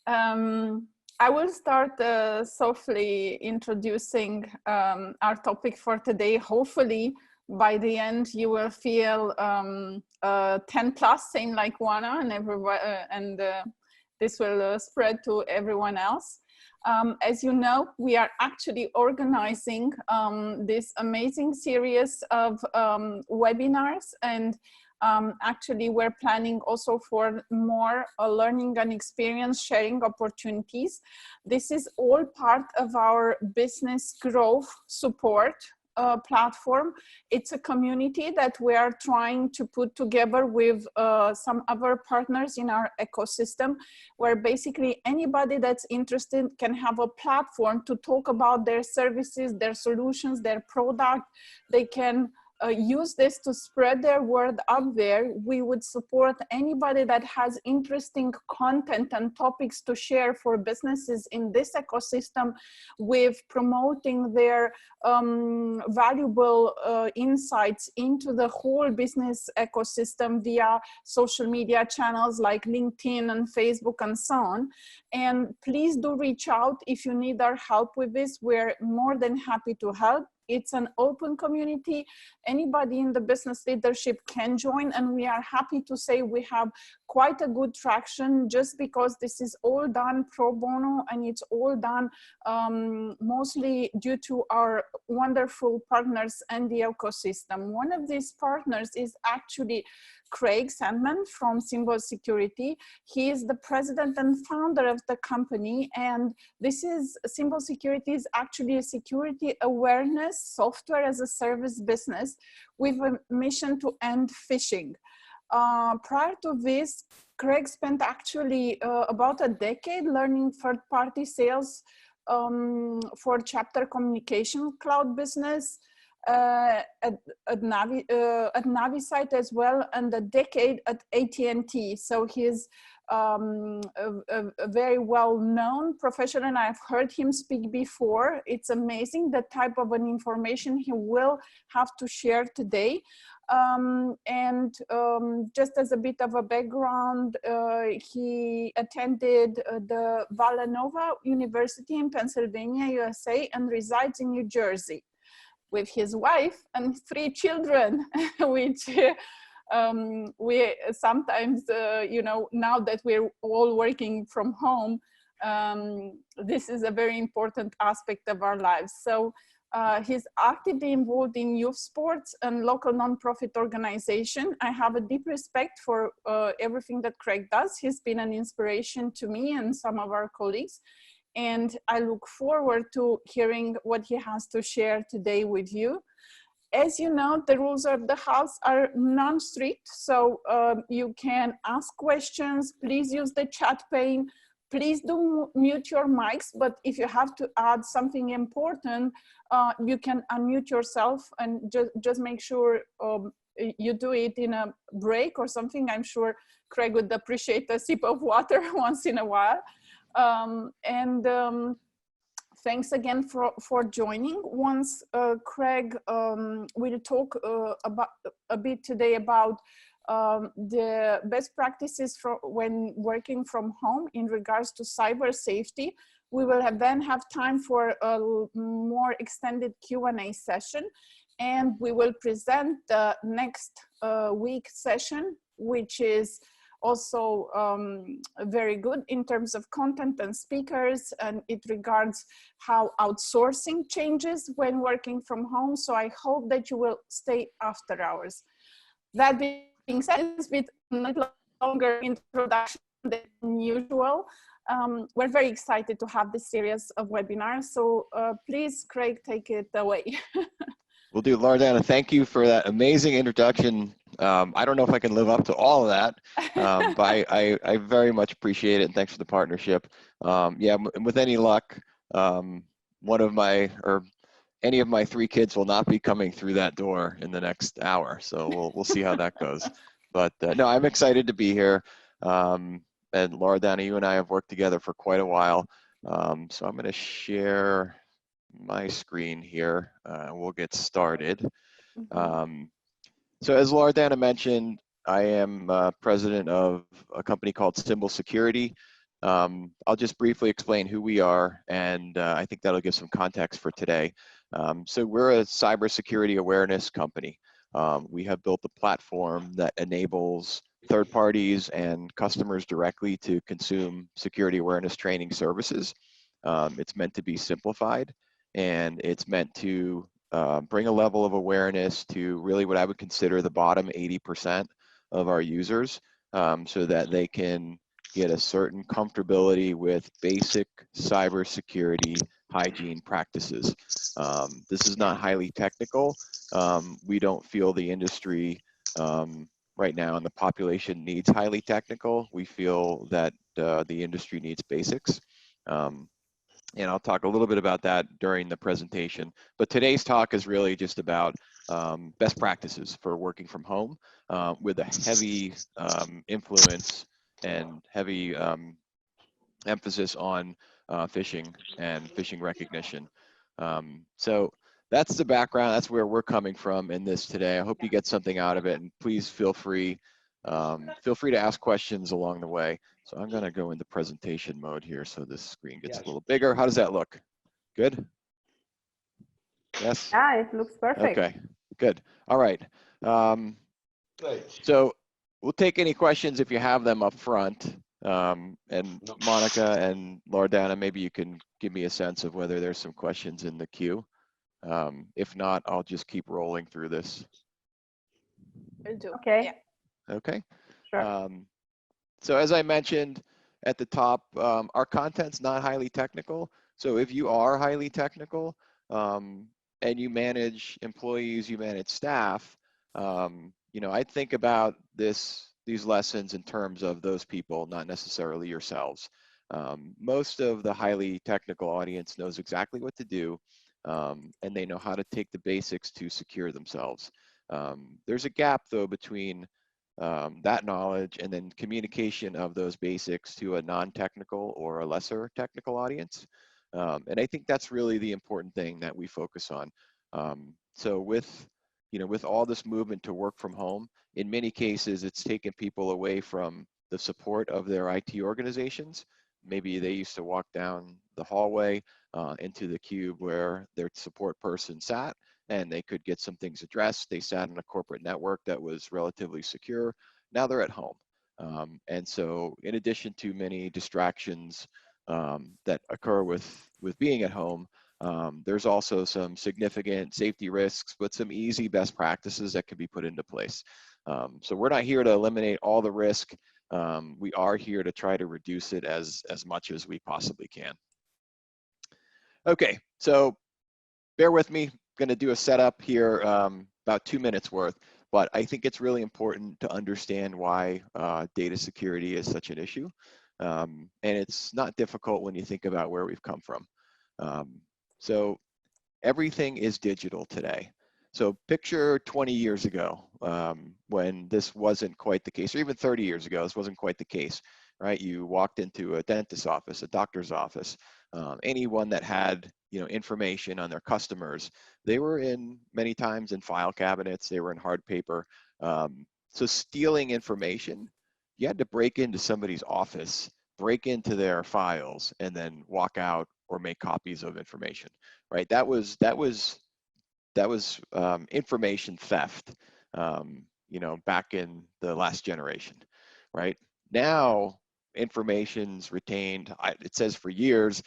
I will start softly introducing our topic for today. Hopefully, by the end, you will feel 10 plus, same like Juana, and this will spread to everyone else. As you know, we are actually organizing this amazing series of webinars, and actually we're planning also for more learning and experience sharing opportunities. This is all part of our business growth support platform. It's a community that we are trying to put together with some other partners in our ecosystem, where basically anybody that's interested can have a platform to talk about their services, their solutions, their product. They can use this to spread their word out there. We would support anybody that has interesting content and topics to share for businesses in this ecosystem, with promoting their valuable insights into the whole business ecosystem via social media channels like LinkedIn and Facebook and so on. And please do reach out if you need our help with this. We're more than happy to help. It's an open community. Anybody in the business leadership can join, and we are happy to say we have quite a good traction, just because this is all done pro bono, and it's all done mostly due to our wonderful partners and the ecosystem. One of these partners is actually Craig Sandman from cybersecurity. He is the president and founder of the company, and cybersecurity is actually a security awareness software as a service business with a mission to end phishing. Prior to this, Craig spent actually about a decade learning third-party sales for Chapter Communication Cloud business at Navisite as well, and a decade at AT&T. So he's a very well-known professional, and I've heard him speak before. It's amazing the type of an information he will have to share today. Just as a bit of a background, he attended the Villanova University in Pennsylvania, USA, and resides in New Jersey with his wife and 3 children, which we sometimes, you know, now that we're all working from home, this is a very important aspect of our lives. So he's actively involved in youth sports and local nonprofit organization. I have a deep respect for everything that Craig does. He's been an inspiration to me and some of our colleagues. And I look forward to hearing what he has to share today with you. As you know, the rules of the house are non-strict, so you can ask questions. Please use the chat pane. Please do mute your mics, but if you have to add something important, you can unmute yourself, and just make sure you do it in a break or something. I'm sure Craig would appreciate a sip of water once in a while. Thanks again for joining. Once Craig will talk about a bit today about the best practices for when working from home in regards to cyber safety. We will then have time for a more extended Q&A session, and we will present the next week session, which is also very good in terms of content and speakers, and it regards how outsourcing changes when working from home. So I hope that you will stay after hours. That being said, it's a bit longer introduction than usual. We're very excited to have this series of webinars. So please, Craig, take it away. Will do. Loredana, thank you for that amazing introduction. I don't know if I can live up to all of that, but I very much appreciate it, and thanks for the partnership. Yeah, with any luck, one of my, or any of my 3 kids will not be coming through that door in the next hour, so we'll see how that goes. But no, I'm excited to be here. And Loredana, you and I have worked together for quite a while. So I'm going to share my screen here. We'll get started. So as Loredana mentioned, I am president of a company called cybersecurity. I'll just briefly explain who we are, and I think that'll give some context for today. So we're a cybersecurity awareness company. We have built a platform that enables third parties and customers directly to consume security awareness training services. It's meant to be simplified, and it's meant to bring a level of awareness to really what I would consider the bottom 80% of our users, so that they can get a certain comfortability with basic cybersecurity hygiene practices. This is not highly technical. We don't feel the industry right now and the population needs highly technical. We feel that the industry needs basics. And I'll talk a little bit about that during the presentation. But today's talk is really just about best practices for working from home, with a heavy influence and heavy emphasis on phishing and phishing recognition. So that's the background. That's where we're coming from in this today. I hope you get something out of it, and please feel free to ask questions along the way. So I'm going to go into presentation mode here so this screen gets a little bigger. How does that look? Good? Yes? Yeah, it looks perfect. Okay, good. All right. So we'll take any questions if you have them up front. And Monica and Loredana, maybe you can give me a sense of whether there's some questions in the queue. If not, I'll just keep rolling through this. Will do. Okay. Yeah. Okay. Sure. So as I mentioned at the top, our content's not highly technical. So if you are highly technical and you manage employees, you manage staff, you know, I think about these lessons in terms of those people, not necessarily yourselves. Most of the highly technical audience knows exactly what to do, and they know how to take the basics to secure themselves. There's a gap though between that knowledge and then communication of those basics to a non-technical or a lesser technical audience. And I think that's really the important thing that we focus on. So with all this movement to work from home, in many cases, it's taken people away from the support of their IT organizations. Maybe they used to walk down the hallway into the cube where their support person sat, and they could get some things addressed. They sat in a corporate network that was relatively secure. Now they're at home. And so in addition to many distractions that occur with being at home, there's also some significant safety risks, but some easy best practices that can be put into place. So we're not here to eliminate all the risk. We are here to try to reduce it as much as we possibly can. Okay, so bear with me. Going to do a setup here, about 2 minutes worth, but I think it's really important to understand why data security is such an issue. And it's not difficult when you think about where we've come from. So everything is digital today. So picture 20 years ago when this wasn't quite the case, or even 30 years ago, this wasn't quite the case, right? You walked into a dentist's office, a doctor's office, anyone that had information on their customers, they were many times in file cabinets, they were in hard paper. So stealing information, you had to break into somebody's office, break into their files, and then walk out or make copies of information, right? That was information theft, back in the last generation, right? Now, information's retained, it says for years,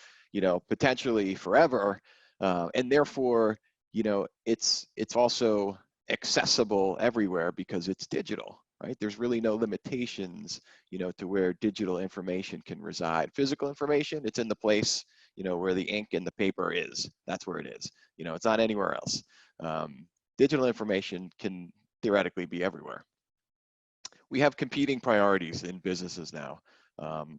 potentially forever, and therefore, it's also accessible everywhere because it's digital, right? There's really no limitations, to where digital information can reside. Physical information, it's in the place, where the ink and the paper is. That's where it is. It's not anywhere else. Digital information can theoretically be everywhere. We have competing priorities in businesses now.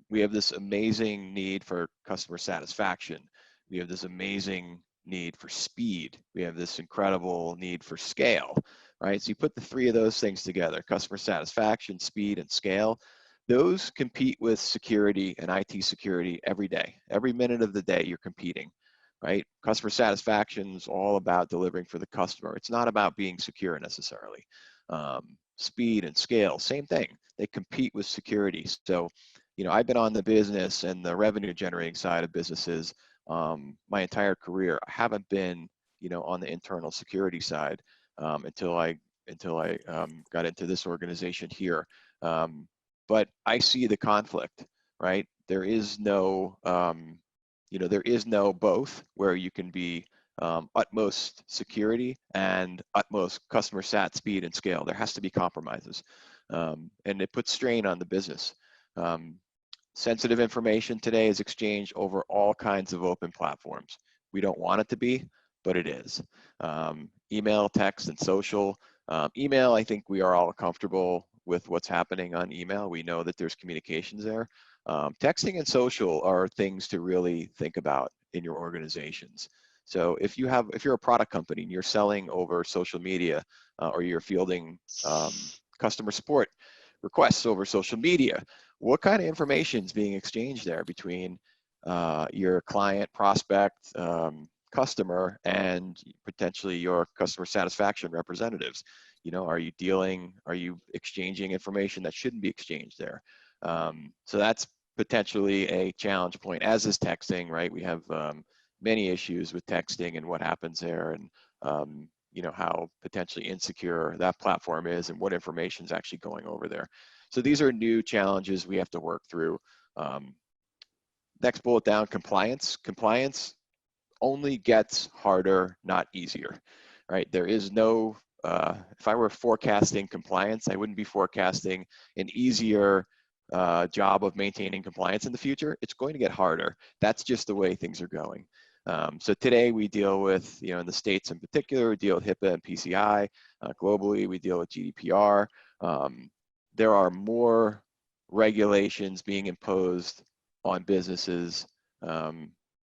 We have this amazing need for customer satisfaction. We have this amazing need for speed. We have this incredible need for scale, right? So you put the three of those things together, customer satisfaction, speed, and scale. Those compete with security and IT security every day. Every minute of the day, you're competing, right? Customer satisfaction is all about delivering for the customer. It's not about being secure necessarily. Speed and scale, same thing. They compete with security. So you know, I've been on the business and the revenue generating side of businesses my entire career. I haven't been, you know, on the internal security side until I got into this organization here. But I see the conflict, right? There is no, you know, there is no both where you can be utmost security and utmost customer sat, speed, and scale. There has to be compromises, and it puts strain on the business. Um, Sensitive information today is exchanged over all kinds of open platforms. We don't want it to be, but it is. Email, text, and social. Email, I think we are all comfortable with what's happening on email. We know that there's communications there. Texting and social are things to really think about in your organizations. So if you're a product company and you're selling over social media or you're fielding customer support requests over social media, what kind of information is being exchanged there between your client, prospect, customer, and potentially your customer satisfaction representatives? You know, are you exchanging information that shouldn't be exchanged there? So that's potentially a challenge point, as is texting, right? We have many issues with texting and what happens there, and you know, how potentially insecure that platform is and what information is actually going over there. So these are new challenges we have to work through. Next bullet down, compliance. Compliance only gets harder, not easier, right? There is no, if I were forecasting compliance, I wouldn't be forecasting an easier job of maintaining compliance in the future. It's going to get harder. That's just the way things are going. So today we deal with, you know, in the States in particular, we deal with HIPAA and PCI. Globally, we deal with GDPR. There are more regulations being imposed on businesses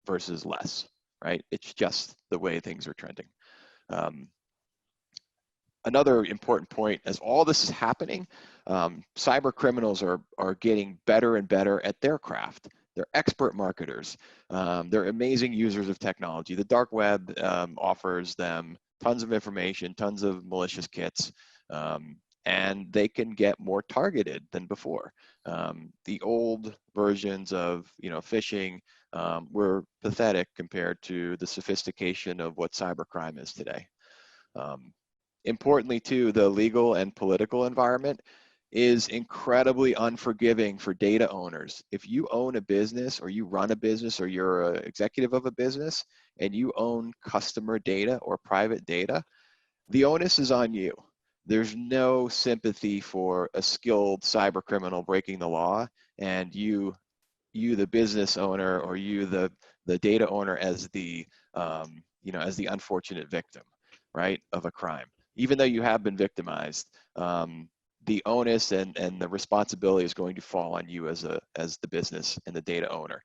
versus less, right? It's just the way things are trending. Another important point, as all this is happening, cyber criminals are getting better and better at their craft. They're expert marketers. They're amazing users of technology. The dark web offers them tons of information, tons of malicious kits, and they can get more targeted than before. The old versions of, you know, phishing were pathetic compared to the sophistication of what cybercrime is today. Importantly too, the legal and political environment is incredibly unforgiving for data owners. If you own a business or you run a business or you're an executive of a business and you own customer data or private data, the onus is on you. There's no sympathy for a skilled cyber criminal breaking the law, and you the business owner, or you the data owner, as the you know, as the unfortunate victim, right, of a crime. Even though you have been victimized, the onus and the responsibility is going to fall on you as the business and the data owner.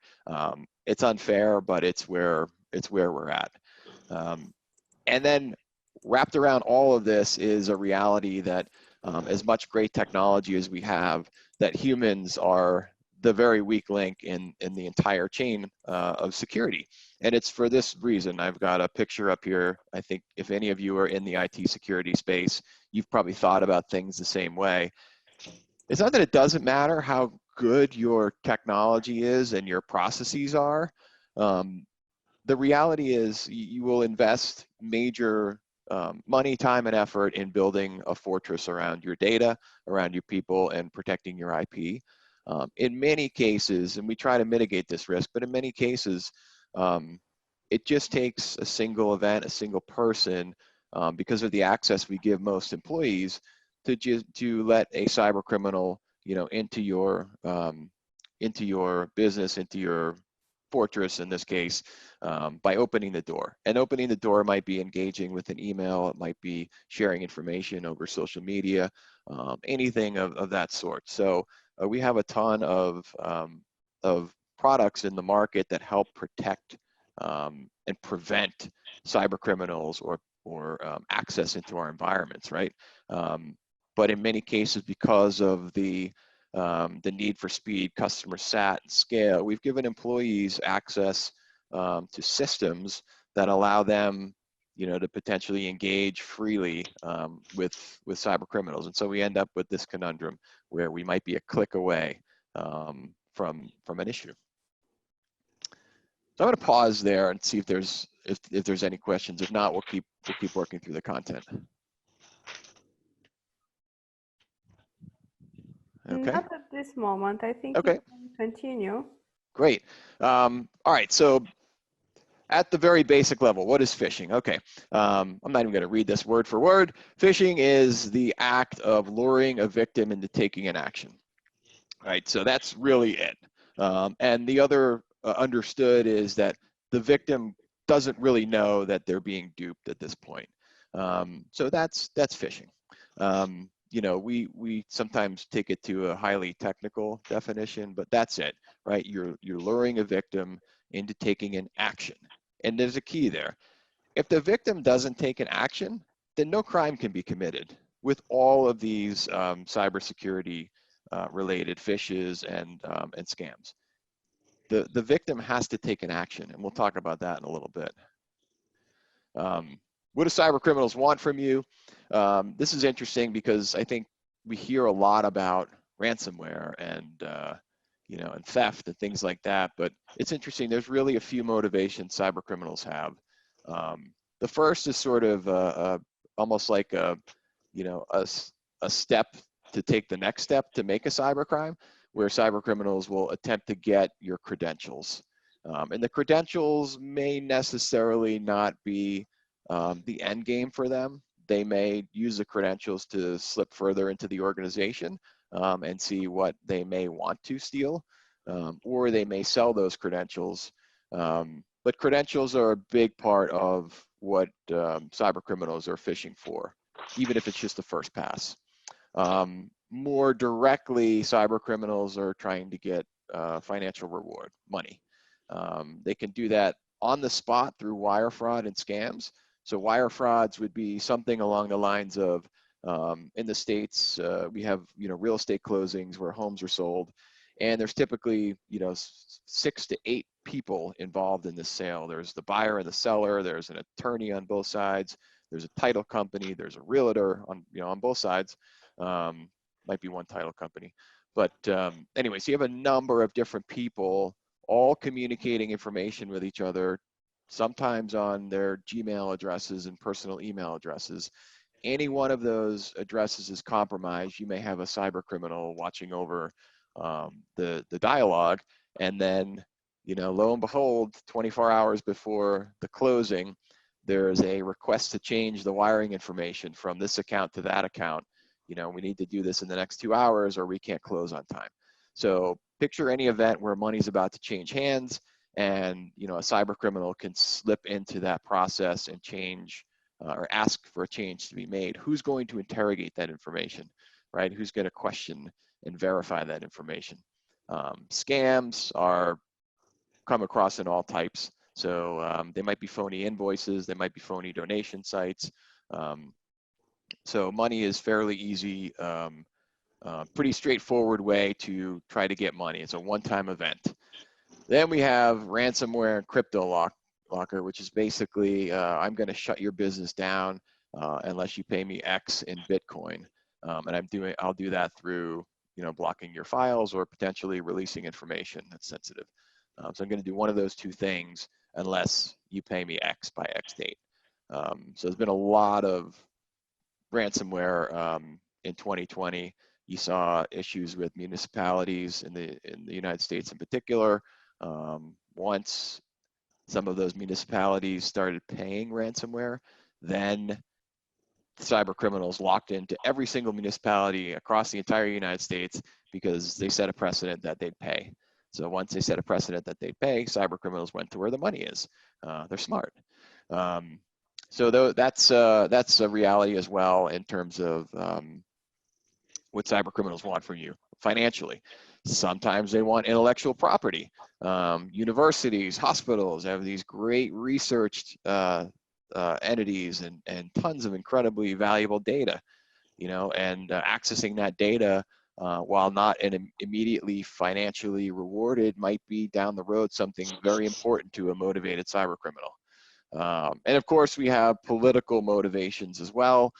It's unfair, but it's where we're at. And then wrapped around all of this is a reality that as much great technology as we have, that humans are the very weak link in the entire chain of security. And it's for this reason. I've got a picture up here. I think if any of you are in the IT security space, you've probably thought about things the same way. It's not that it doesn't matter how good your technology is and your processes are. The reality is you will invest major money, time, and effort in building a fortress around your data, around your people, and protecting your IP. In many cases, and we try to mitigate this risk, but in many cases, it just takes a single event, a single person, because of the access we give most employees, to let a cyber criminal, you know, into your business, into your fortress in this case, by opening the door. And opening the door might be engaging with an email, it might be sharing information over social media, anything of that sort. So we have a ton of products in the market that help protect and prevent cyber criminals or access into our environments, right? But in many cases, because of the need for speed, customer sat, and scale, we've given employees access to systems that allow them, you know, to potentially engage freely with cyber criminals. And so we end up with this conundrum where we might be a click away from an issue. So I'm going to pause there and see if there's any questions. If not, we'll keep working through the content. Okay. Not at this moment. I think okay. you can continue. Great. All right. So at the very basic level, what is phishing? Okay. I'm not even going to read this word for word. Phishing is the act of luring a victim into taking an action. All right. So that's really it. And the other understood is that the victim doesn't really know that they're being duped at this point. So that's phishing. You know, we sometimes take it to a highly technical definition, but that's it, right? You're luring a victim into taking an action. And there's a key there. If the victim doesn't take an action, then no crime can be committed with all of these cybersecurity related phishes and scams. The victim has to take an action, and we'll talk about that in a little bit. What do cyber criminals want from you? This is interesting because I think we hear a lot about ransomware and you know, and theft and things like that. But it's interesting. There's really a few motivations cyber criminals have. The first is sort of almost like a step to take the next step to make a cybercrime, where cyber criminals will attempt to get your credentials. And the credentials may necessarily not be the end game for them. They may use the credentials to slip further into the organization and see what they may want to steal, or they may sell those credentials. But credentials are a big part of what cyber criminals are phishing for, even if it's just the first pass. More directly, cyber criminals are trying to get financial reward, money. They can do that on the spot through wire fraud and scams. So wire frauds would be something along the lines of, in the States, we have, you know, real estate closings where homes are sold, and there's typically, you know, 6 to 8 people involved in this sale. There's the buyer and the seller. There's an attorney on both sides. There's a title company. There's a realtor on, you know, on both sides. Might be one title company, but anyway, so you have a number of different people all communicating information with each other, sometimes on their Gmail addresses and personal email addresses. Any one of those addresses is compromised. You may have a cyber criminal watching over the dialogue, and then, you know, lo and behold, 24 hours before the closing, there's a request to change the wiring information from this account to that account. You know, we need to do this in the next 2 hours or we can't close on time. So picture any event where money's about to change hands, and, you know, a cyber criminal can slip into that process and change or ask for a change to be made. Who's going to interrogate that information, right? Who's going to question and verify that information? Scams are come across in all types. So they might be phony invoices, they might be phony donation sites. So money is fairly easy, pretty straightforward way to try to get money. It's a one-time event. Then we have ransomware and crypto locker, which is basically, I'm going to shut your business down unless you pay me X in Bitcoin. And I'll do that through, you know, blocking your files or potentially releasing information that's sensitive. So I'm going to do one of those two things unless you pay me X by X date. So there's been a lot of ransomware in 2020. You saw issues with municipalities in the United States in particular. Once some of those municipalities started paying ransomware, then cyber criminals locked into every single municipality across the entire United States because they set a precedent that they'd pay. So once they set a precedent that they'd pay, cyber criminals went to where the money is. They're smart. So that's a reality as well in terms of what cyber criminals want from you financially. Sometimes they want intellectual property. Universities, hospitals have these great researched entities and tons of incredibly valuable data, you know, and accessing that data while not immediately financially rewarded might be down the road something very important to a motivated cyber criminal. And of course, we have political motivations as well.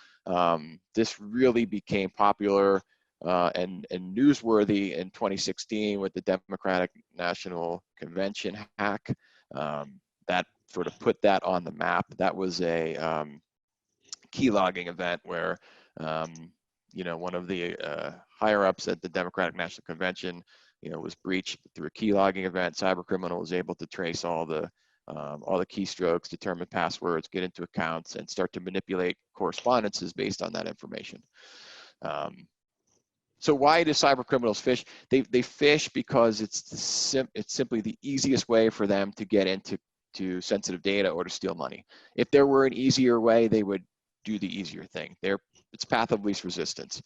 This really became popular and newsworthy in 2016 with the Democratic National Convention hack. That sort of put that on the map. That was a key logging event where you know, one of the higher ups at the Democratic National Convention, you know, was breached through a key logging event. Cybercriminal was able to trace all the keystrokes, determine passwords, get into accounts, and start to manipulate correspondences based on that information. So why do cybercriminals phish? They phish because it's simply the easiest way for them to get into sensitive data or to steal money. If there were an easier way, they would do the easier thing. It's path of least resistance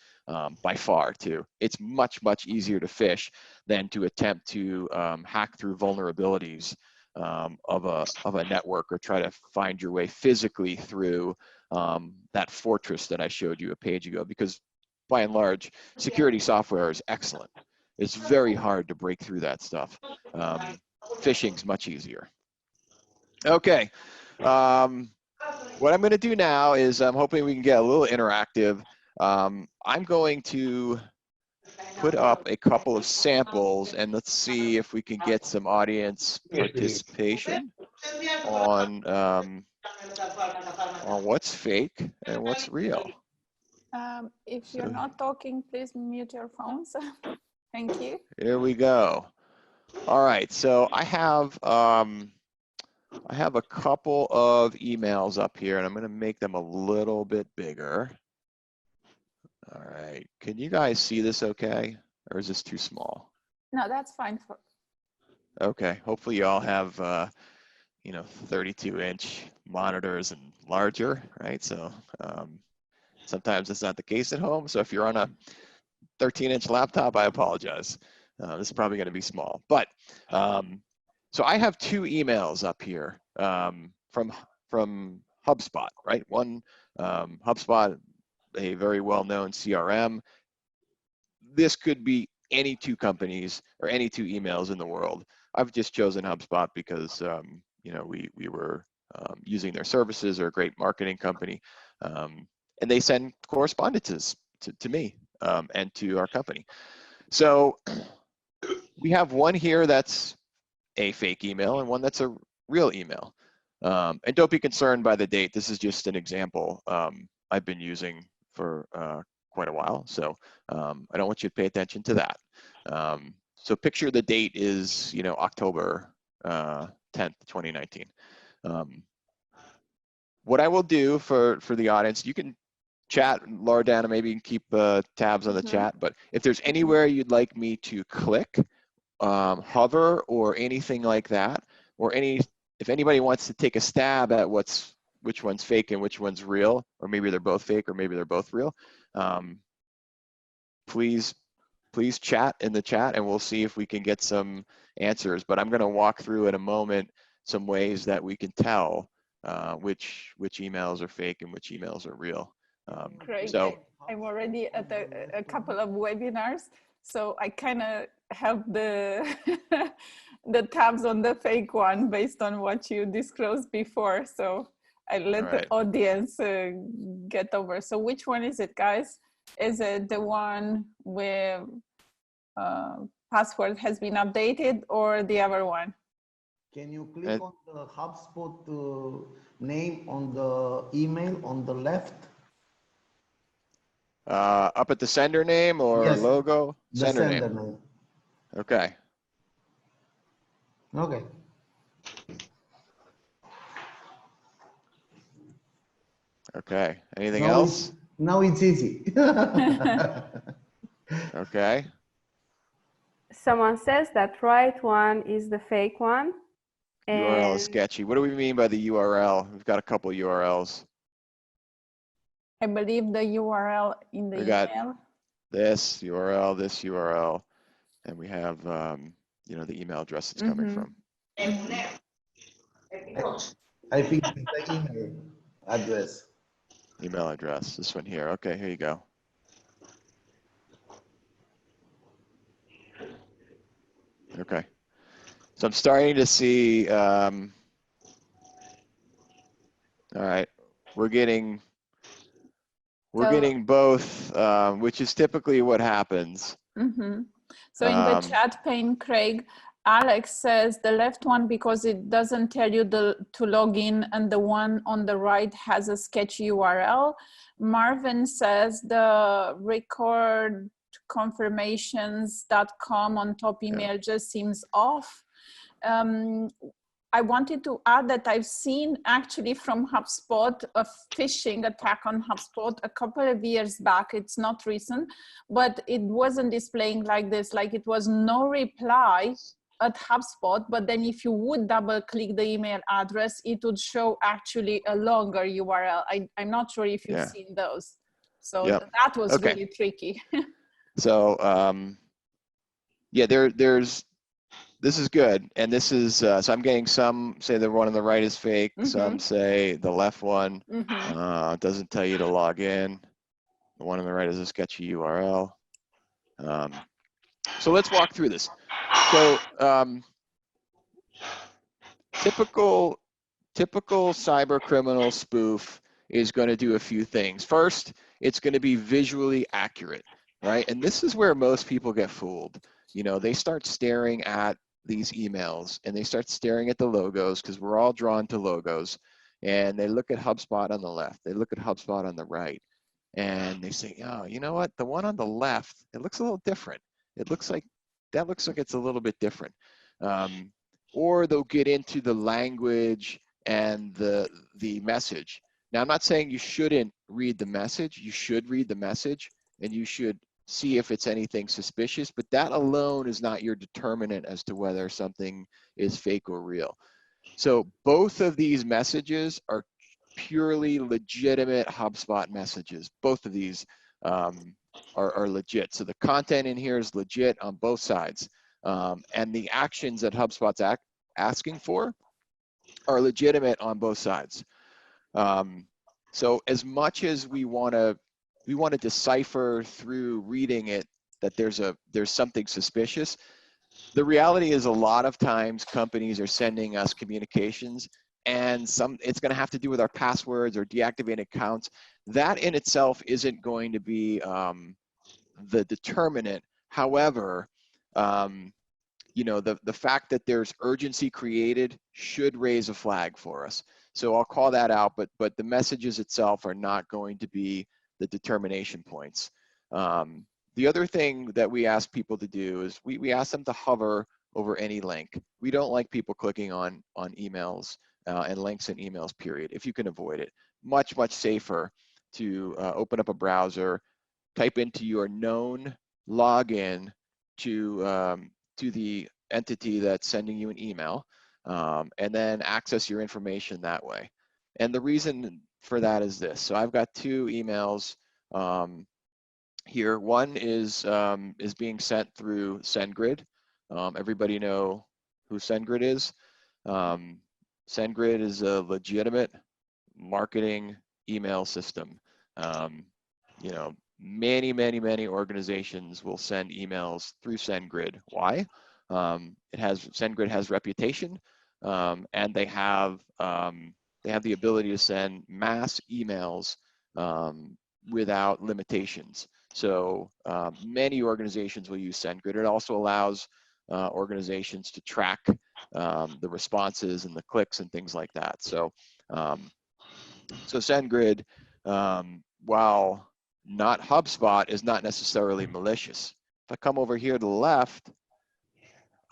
by far too. It's much easier to phish than to attempt to hack through vulnerabilities of a network or try to find your way physically through that fortress that I showed you a page ago, because by and large, security software is excellent. It's very hard to break through that stuff. Phishing's much easier. Okay. What I'm going to do now is I'm hoping we can get a little interactive. I'm going to put up a couple of samples and let's see if we can get some audience participation on what's fake and what's real. If you're not talking, please mute your phones. Thank you. Here we go. All right, so I have a couple of emails up here and I'm going to make them a little bit bigger. All right, can you guys see this okay? Or is this too small? No, that's fine. Okay, hopefully you all have, you know, 32-inch monitors and larger, right? So sometimes it's not the case at home. So if you're on a 13-inch laptop, I apologize. This is probably going to be small. But so I have two emails up here from HubSpot, right? One, HubSpot, a very well-known CRM. This could be any two companies or any two emails in the world. I've just chosen HubSpot because you know, we were using their services. They're a great marketing company, and they send correspondences to me and to our company. So we have one here that's a fake email and one that's a real email. And don't be concerned by the date. This is just an example I've been using for quite a while. So I don't want you to pay attention to that. So picture the date is, you know, October 10th, 2019. What I will do for the audience, you can chat, Loredana, maybe you can keep tabs on the chat, but if there's anywhere you'd like me to click, hover, or anything like that, or if anybody wants to take a stab at which one's fake and which one's real, or maybe they're both fake or maybe they're both real, please chat in the chat and we'll see if we can get some answers. But I'm going to walk through in a moment some ways that we can tell which emails are fake and which emails are real. Great. So I'm already at a couple of webinars, so I kind of have the the tabs on the fake one based on what you disclosed before. So I let the audience get over. So which one is it, guys? Is it the one where password has been updated or the other one? Can you click on the HubSpot name on the email on the left? Up at the sender name or yes, logo? The sender name. Okay. Okay. Okay. Anything else? Now it's easy. Okay. Someone says that right one is the fake one. URL is sketchy. What do we mean by the URL? We've got a couple URLs. I believe the URL in the email. This URL, and we have you know, the email address it's coming from. I think it's the email address. Email address, this one here. Okay, here you go. Okay, so I'm starting to see, all right, we're getting We're getting both, which is typically what happens. Mm-hmm. So in the chat pane, Craig, Alex says the left one because it doesn't tell you to log in, and the one on the right has a sketchy URL. Marvin says the recordconfirmations.com on top email just seems off. I wanted to add that I've seen actually from HubSpot a phishing attack on HubSpot a couple of years back. It's not recent, but it wasn't displaying like this, like it was no reply at HubSpot, but then if you would double click the email address, it would show actually a longer URL. I'm not sure if you've seen those. So that was really tricky. So yeah, this is good, and this is so I'm getting some say the one on the right is fake, some say the left one doesn't tell you to log in, the one on the right is a sketchy URL. So let's walk through this. So typical cyber criminal spoof is going to do a few things. First, it's going to be visually accurate, right? And this is where most people get fooled. You know, they start staring at these emails and they start staring at the logos, because we're all drawn to logos, and they look at HubSpot on the left, they look at HubSpot on the right, and they say, oh, you know what, the one on the left, it looks a little different. It looks like, that looks like it's a little bit different. Or they'll get into the language and the message. Now, I'm not saying you shouldn't read the message. You should read the message, and you should see if it's anything suspicious, but that alone is not your determinant as to whether something is fake or real. So both of these messages are purely legitimate HubSpot messages. Both of these are legit. So the content in here is legit on both sides. And the actions that HubSpot's asking for are legitimate on both sides. So as much as we want to decipher through reading it that there's something suspicious, the reality is a lot of times companies are sending us communications, and it's going to have to do with our passwords or deactivating accounts. That in itself isn't going to be the determinant. However, you know, the fact that there's urgency created should raise a flag for us. So I'll call that out, but the messages itself are not going to be the determination points. The other thing that we ask people to do is we ask them to hover over any link. We don't like people clicking on emails and links in emails, period, if you can avoid it. Much, much safer to open up a browser, type into your known login to the entity that's sending you an email, and then access your information that way. And the reason for that is this. So I've got two emails here. One is being sent through SendGrid. Everybody know who SendGrid is? SendGrid is a legitimate marketing email system. You know, many organizations will send emails through SendGrid. Why? SendGrid has reputation, and they have the ability to send mass emails without limitations. So many organizations will use SendGrid. It also allows organizations to track the responses and the clicks and things like that. So SendGrid, while not HubSpot, is not necessarily malicious. If I come over here to the left,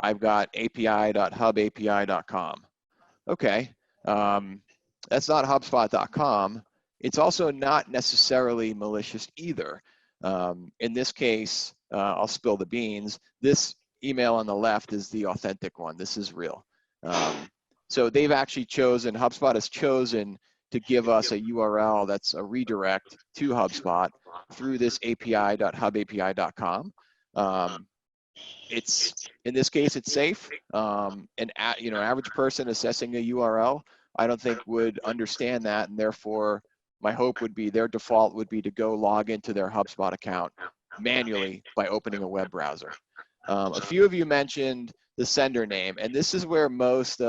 I've got api.hubapi.com. Okay, that's not HubSpot.com. It's also not necessarily malicious either. In this case, I'll spill the beans. This email on the left is the authentic one. This is real. So they've actually chosen, HubSpot has chosen to give us a URL that's a redirect to HubSpot through this api.hubapi.com. It's, in this case, it's safe. Average person assessing a URL, I don't think would understand that, and therefore my hope would be their default would be to go log into their HubSpot account manually by opening a web browser. A few of you mentioned the sender name, and this is where most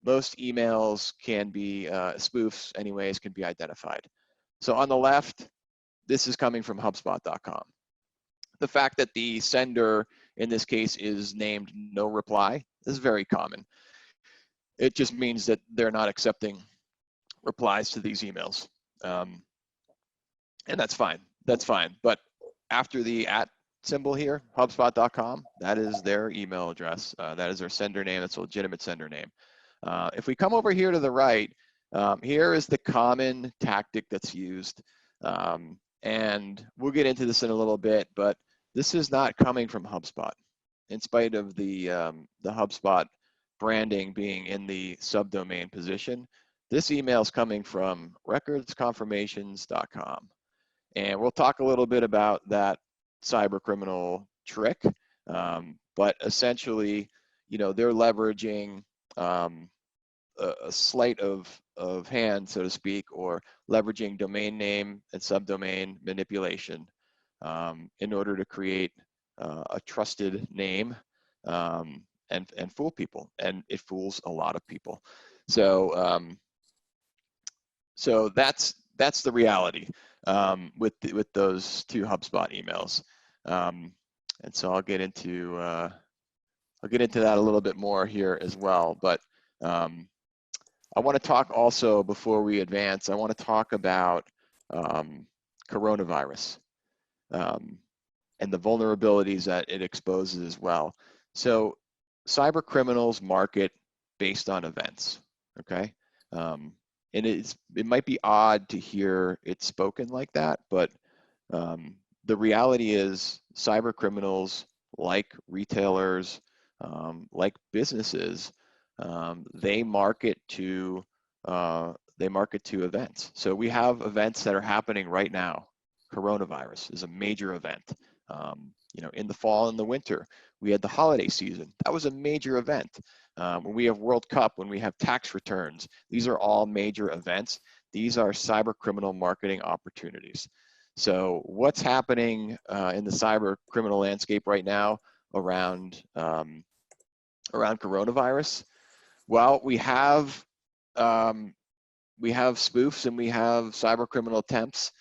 emails can be, spoofs anyways, can be identified. So on the left, this is coming from HubSpot.com. The fact that the sender in this case is named no reply is very common. It just means that they're not accepting replies to these emails. And that's fine. That's fine. But after the @ symbol here, HubSpot.com, that is their email address. That is their sender name. That's a legitimate sender name. If we come over here to the right, here is the common tactic that's used. And we'll get into this in a little bit, but this is not coming from HubSpot. In spite of the HubSpot branding being in the subdomain position, this email is coming from recordsconfirmations.com. And we'll talk a little bit about that cyber criminal trick, but essentially, they're leveraging a sleight of hand, so to speak, or leveraging domain name and subdomain manipulation in order to create a trusted name and fool people, and it fools a lot of people. So so that's the reality with those two HubSpot emails, and so I'll get into that a little bit more here as well. But I want to talk also, before we advance, I want to talk about coronavirus and the vulnerabilities that it exposes as well. So cyber criminals market based on events, okay? And it might be odd to hear it spoken like that, but the reality is cyber criminals, like retailers, like businesses, they market to events. So we have events that are happening right now. Coronavirus is a major event. In the fall and the winter, we had the holiday season. That was a major event. When we have World Cup, when we have tax returns, these are all major events. These are cyber criminal marketing opportunities. So what's happening in the cyber criminal landscape right now around coronavirus? Well, we have spoofs and we have cyber criminal attempts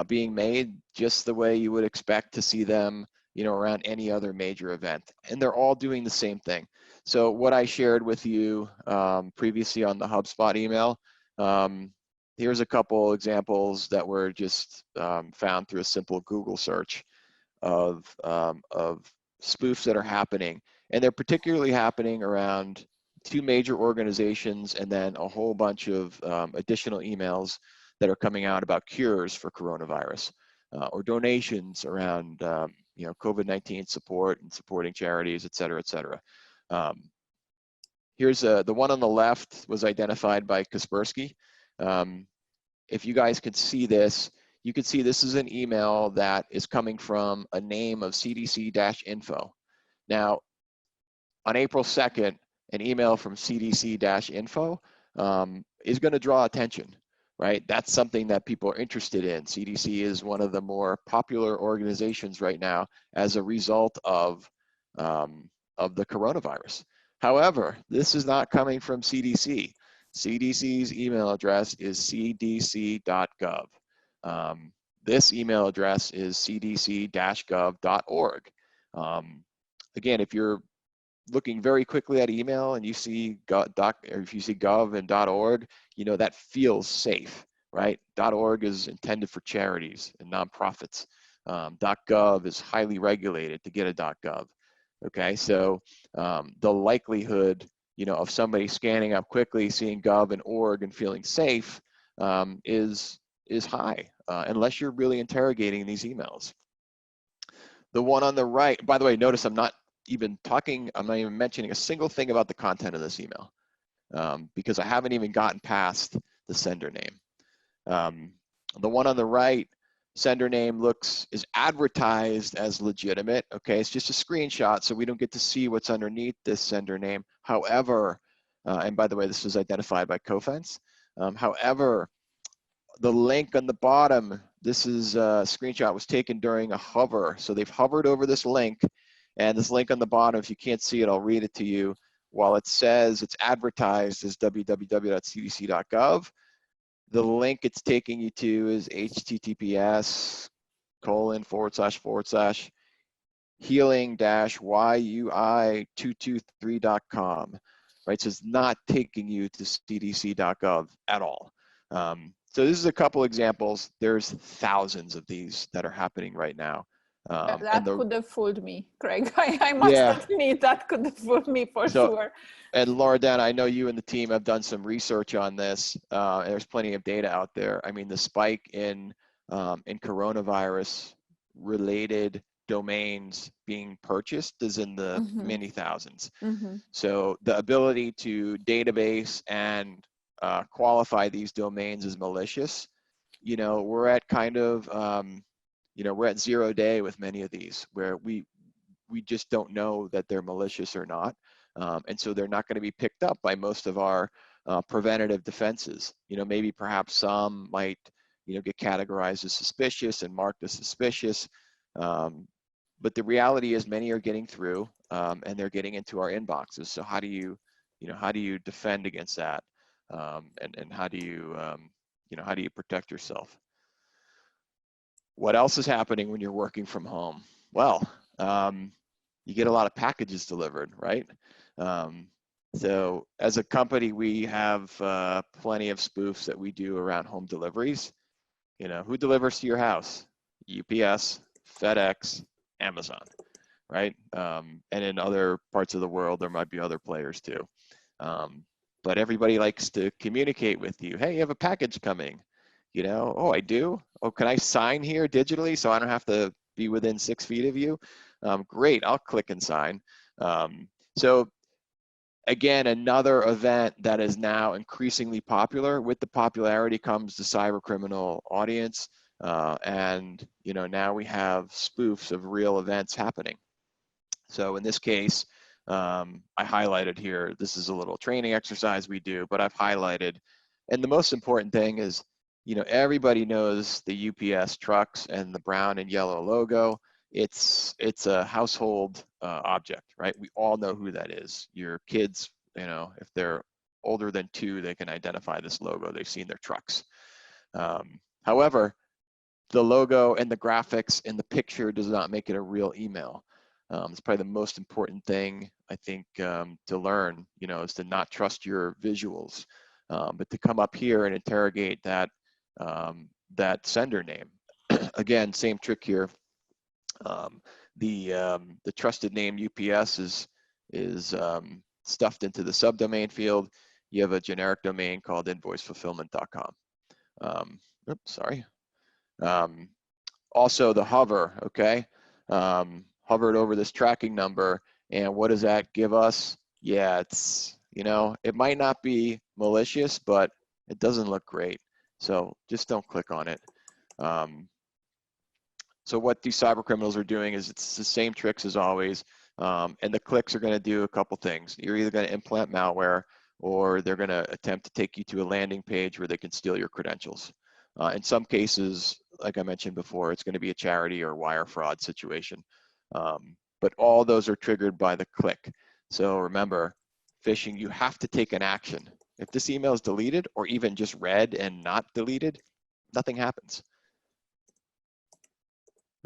being made just the way you would expect to see them, around any other major event. And they're all doing the same thing. So what I shared with you previously on the HubSpot email, here's a couple examples that were just found through a simple Google search of spoofs that are happening. And they're particularly happening around two major organizations and then a whole bunch of additional emails that are coming out about cures for coronavirus or donations around COVID-19 support and supporting charities, et cetera, et cetera. Here's the one on the left was identified by Kaspersky. If you guys can see this, you can see this is an email that is coming from a name of CDC-info. Now, on April 2nd, an email from CDC-info is going to draw attention, right? That's something that people are interested in. CDC is one of the more popular organizations right now as a result of the coronavirus. However, this is not coming from CDC. CDC's email address is cdc.gov. This email address is cdc-gov.org. Again, if you're looking very quickly at email and you see if you see gov and .org, that feels safe, right? .org is intended for charities and nonprofits. .gov is highly regulated to get a .gov. Okay, so the likelihood, of somebody scanning up quickly, seeing gov and org and feeling safe is high, unless you're really interrogating these emails. The one on the right, by the way, notice I'm not even mentioning a single thing about the content of this email because I haven't even gotten past the sender name. The one on the right, sender name is advertised as legitimate. Okay, it's just a screenshot, so we don't get to see what's underneath this sender name. However, and by the way, this was identified by Cofense. However, the link on the bottom, this is a screenshot was taken during a hover. So they've hovered over this link, and this link on the bottom, if you can't see it, I'll read it to you. While it says it's advertised as www.cdc.gov, The link it's taking you to is https://healing-yui223.com, right? So it's not taking you to cdc.gov at all. So this is a couple examples. There's thousands of these that are happening right now. That could have fooled me, Craig. I must Yeah. admit that could have fooled me for sure. And Laura Dan, I know you and the team have done some research on this. And there's plenty of data out there. I mean, the spike in coronavirus related domains being purchased is in the many thousands. So the ability to database and qualify these domains as malicious, you know, we're at kind of, you know, we're at 0 day with many of these where we just don't know that they're malicious or not. And so they're not going to be picked up by most of our preventative defenses. You know, maybe perhaps some might, you know, get categorized as suspicious and marked as suspicious. But the reality is many are getting through and they're getting into our inboxes. So how do you, you know, how do you defend against that? And how do you, you know, how do you protect yourself? What else is happening when you're working from home? Well, you get a lot of packages delivered, right? So as a company, we have plenty of spoofs that we do around home deliveries. You know, who delivers to your house? UPS, FedEx, Amazon, right? And in other parts of the world, there might be other players too. But everybody likes to communicate with you. Hey, you have a package coming. You know, oh, I do? Oh, can I sign here digitally so I don't have to be within 6 feet of you? Great, I'll click and sign. So again, another event that is now increasingly popular. With the popularity comes the cyber criminal audience. And, you know, now we have spoofs of real events happening. So in this case, I highlighted here, this is a little training exercise we do, but I've highlighted, and the most important thing is, you know, everybody knows the UPS trucks and the brown and yellow logo. It's a household object, right? We all know who that is. Your kids, you know, if they're older than 2, they can identify this logo. They've seen their trucks. However, the logo and the graphics and the picture does not make it a real email. It's probably the most important thing, I think, to learn, you know, is to not trust your visuals, but to come up here and interrogate that, that sender name. Again, same trick here. The trusted name UPS is stuffed into the subdomain field. You have a generic domain called invoicefulfillment.com. Oops, sorry. Also the hover, okay? Hovered over this tracking number, and what does that give us? Yeah, it's, you know, it might not be malicious, but it doesn't look great. So just don't click on it. So what these cyber criminals are doing is it's the same tricks as always, and the clicks are going to do a couple things. You're either going to implant malware, or they're going to attempt to take you to a landing page where they can steal your credentials. In some cases, like I mentioned before, it's going to be a charity or wire fraud situation. But all those are triggered by the click. So remember, phishing, you have to take an action. If this email is deleted or even just read and not deleted, nothing happens.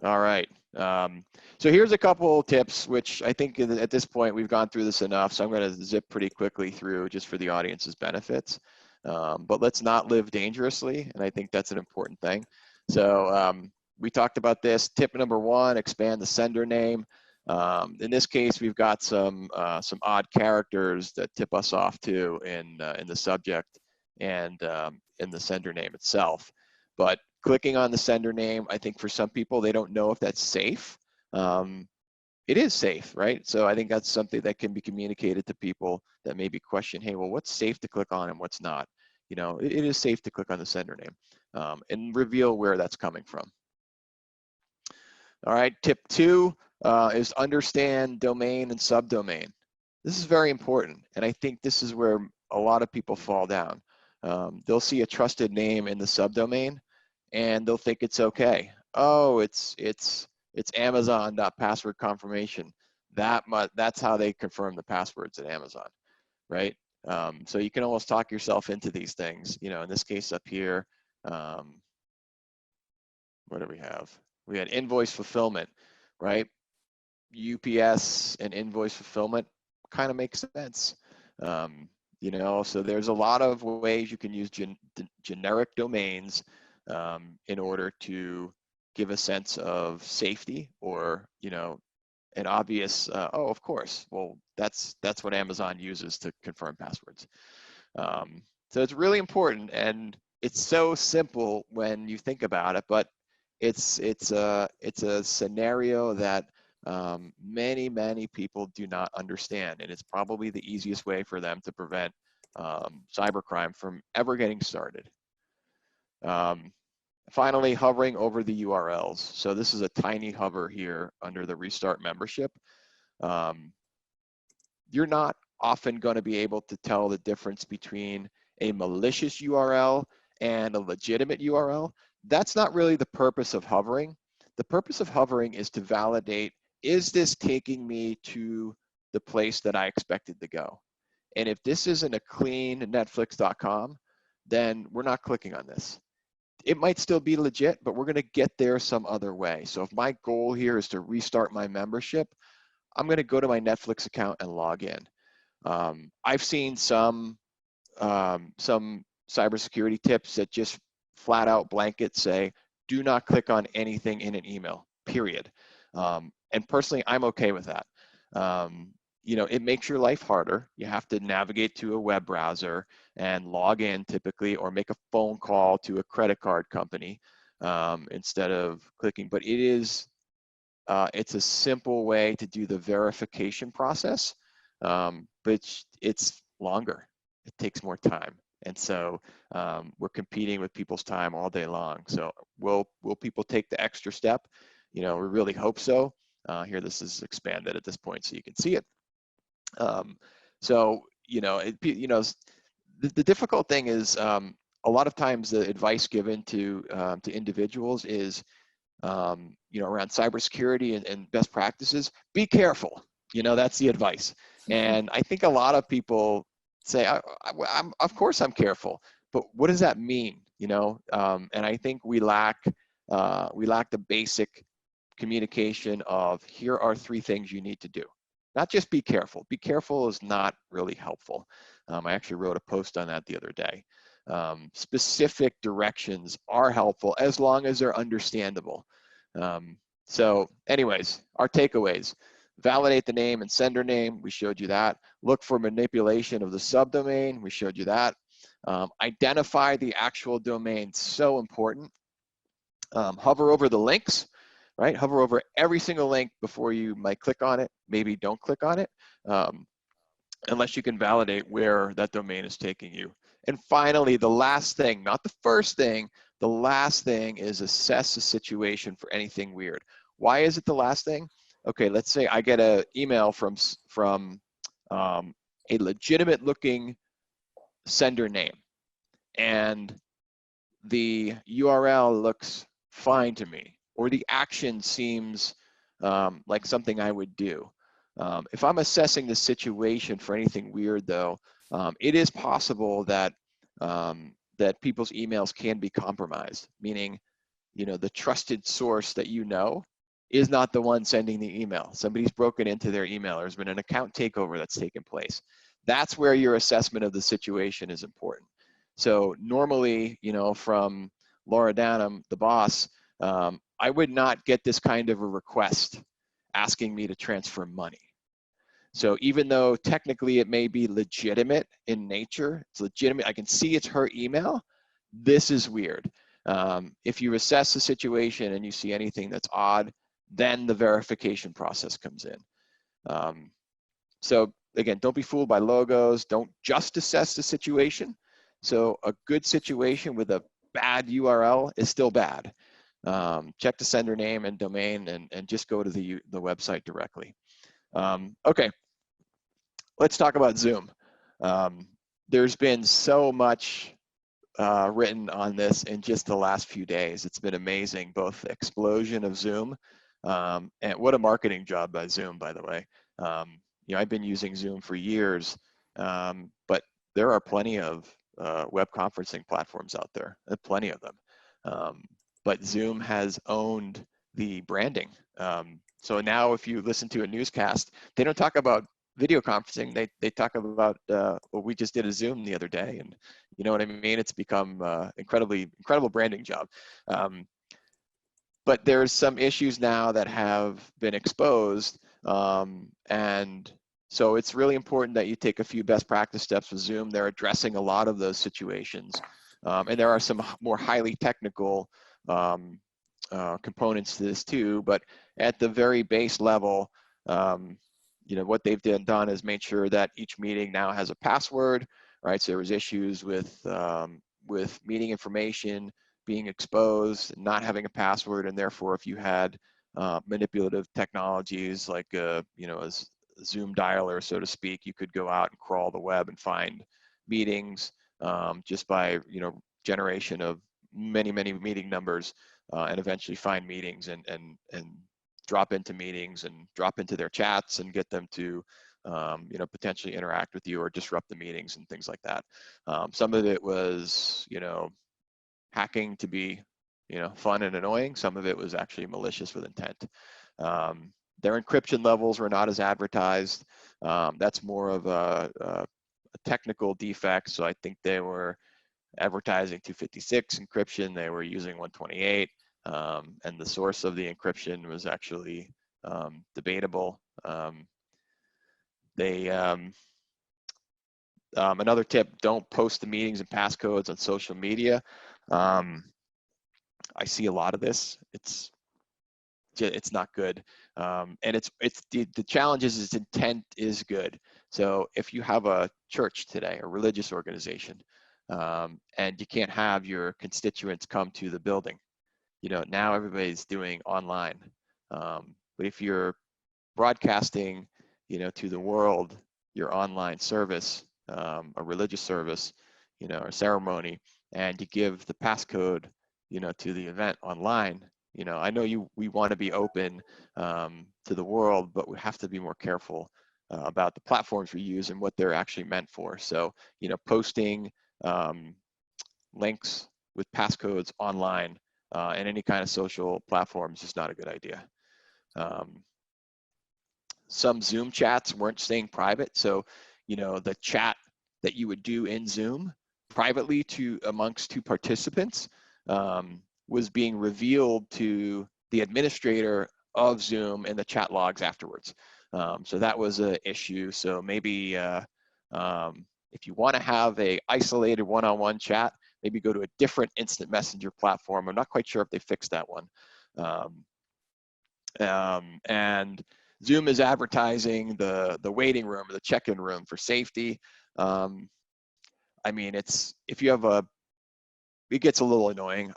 All right. So here's a couple tips, which I think at this point we've gone through this enough. So I'm going to zip pretty quickly through just for the audience's benefits. But let's not live dangerously, and I think that's an important thing. So we talked about this. Tip number 1: expand the sender name. In this case, we've got some odd characters that tip us off too in the subject and in the sender name itself. But clicking on the sender name, I think for some people, they don't know if that's safe. It is safe, right? So I think that's something that can be communicated to people that maybe question, hey, well, what's safe to click on and what's not? You know, it is safe to click on the sender name and reveal where that's coming from. All right, tip 2 is understand domain and subdomain. This is very important, and I think this is where a lot of people fall down. They'll see a trusted name in the subdomain, and they'll think it's okay. Oh, it's Amazon.password confirmation. That's how they confirm the passwords at Amazon, right? So you can almost talk yourself into these things. You know, in this case up here, what do we have? We had invoice fulfillment, right? UPS and invoice fulfillment kind of makes sense. You know, so there's a lot of ways you can use generic domains in order to give a sense of safety, or, you know, an obvious, oh, of course, well, that's what Amazon uses to confirm passwords. So it's really important, and it's so simple when you think about it, but it's a scenario that many people do not understand, and it's probably the easiest way for them to prevent cybercrime from ever getting started. Finally, hovering over the URLs. So this is a tiny hover here under the Restart membership. You're not often going to be able to tell the difference between a malicious URL and a legitimate URL. That's not really the purpose of hovering. The purpose of hovering is to validate, is this taking me to the place that I expected to go? And if this isn't a clean Netflix.com, then we're not clicking on this. It might still be legit, but we're going to get there some other way. So if my goal here is to restart my membership, I'm going to go to my Netflix account and log in. I've seen some cybersecurity tips that just flat out blanket say, do not click on anything in an email, period. And personally, I'm okay with that. You know, it makes your life harder. You have to navigate to a web browser and log in typically, or make a phone call to a credit card company instead of clicking. But it is, it's a simple way to do the verification process, but it's longer. It takes more time. And so we're competing with people's time all day long. So will people take the extra step? You know, we really hope so. Here, this is expanded at this point so you can see it. So, you know, the difficult thing is a lot of times the advice given to individuals is, you know, around cybersecurity and best practices, be careful. You know, that's the advice. And I think a lot of people say, I'm of course I'm careful, but what does that mean? You know, and I think we lack the basic communication of, here are 3 things you need to do. Not just be careful. Be careful is not really helpful. I actually wrote a post on that the other day. Specific directions are helpful as long as they're understandable. So anyways, our takeaways: validate the name and sender name. We showed you that. Look for manipulation of the subdomain. We showed you that. Identify the actual domain. So important. Hover over the links. Right? Hover over every single link before you might click on it. Maybe don't click on it unless you can validate where that domain is taking you. And finally, the last thing, not the first thing, the last thing is assess the situation for anything weird. Why is it the last thing? Okay, let's say I get an email from a legitimate looking sender name, and the URL looks fine to me, or the action seems like something I would do. If I'm assessing the situation for anything weird, though, it is possible that that people's emails can be compromised, meaning, you know, the trusted source that you know is not the one sending the email. Somebody's broken into their email, or there's been an account takeover that's taken place. That's where your assessment of the situation is important. So normally, you know, from Laura Downham, the boss, I would not get this kind of a request asking me to transfer money. So even though technically it may be legitimate in nature, it's legitimate, I can see it's her email, this is weird. If you assess the situation and you see anything that's odd, then the verification process comes in. So again, don't be fooled by logos. Don't just assess the situation. So a good situation with a bad URL is still bad. Check the sender name and domain, and just go to the website directly. Okay, let's talk about Zoom. There's been so much written on this in just the last few days. It's been amazing, both the explosion of Zoom, and what a marketing job by Zoom, by the way. You know, I've been using Zoom for years, but there are plenty of web conferencing platforms out there, plenty of them. But Zoom has owned the branding. So now if you listen to a newscast, they don't talk about video conferencing. They talk about, well, we just did a Zoom the other day, and you know what I mean? It's become incredible branding job. But there's some issues now that have been exposed, and so it's really important that you take a few best practice steps with Zoom. They're addressing a lot of those situations, and there are some more highly technical components to this too. But at the very base level, you know, what they've done is made sure that each meeting now has a password, right? So there was issues with meeting information being exposed, not having a password, and therefore if you had manipulative technologies like you know, a Zoom dialer, so to speak, you could go out and crawl the web and find meetings just by, you know, generation of many meeting numbers, and eventually find meetings and drop into meetings and drop into their chats and get them to you know, potentially interact with you or disrupt the meetings and things like that. Some of it was, you know, hacking to be, you know, fun and annoying. Some of it was actually malicious with intent. Their encryption levels were not as advertised. That's more of a technical defect. So I think they were advertising 256 encryption. They were using 128, and the source of the encryption was actually debatable. Another tip: don't post the meetings and passcodes on social media. I see a lot of this. It's not good, and it's the challenge is its intent is good. So if you have a church today, a religious organization, and you can't have your constituents come to the building, you know, now everybody's doing online. But if you're broadcasting, you know, to the world your online service, a religious service, you know, or ceremony, and you give the passcode, you know, to the event online, you know, I know we want to be open to the world, but we have to be more careful about the platforms we use and what they're actually meant for. So, you know, posting links with passcodes online and any kind of social platforms is not a good idea. Some Zoom chats weren't staying private. So, you know, the chat that you would do in Zoom privately amongst two participants was being revealed to the administrator of Zoom in the chat logs afterwards. So that was an issue. So maybe if you want to have a isolated one-on-one chat, maybe go to a different instant messenger platform. I'm not quite sure if they fixed that one. And Zoom is advertising the waiting room or the check-in room for safety. I mean, if you have it gets a little annoying.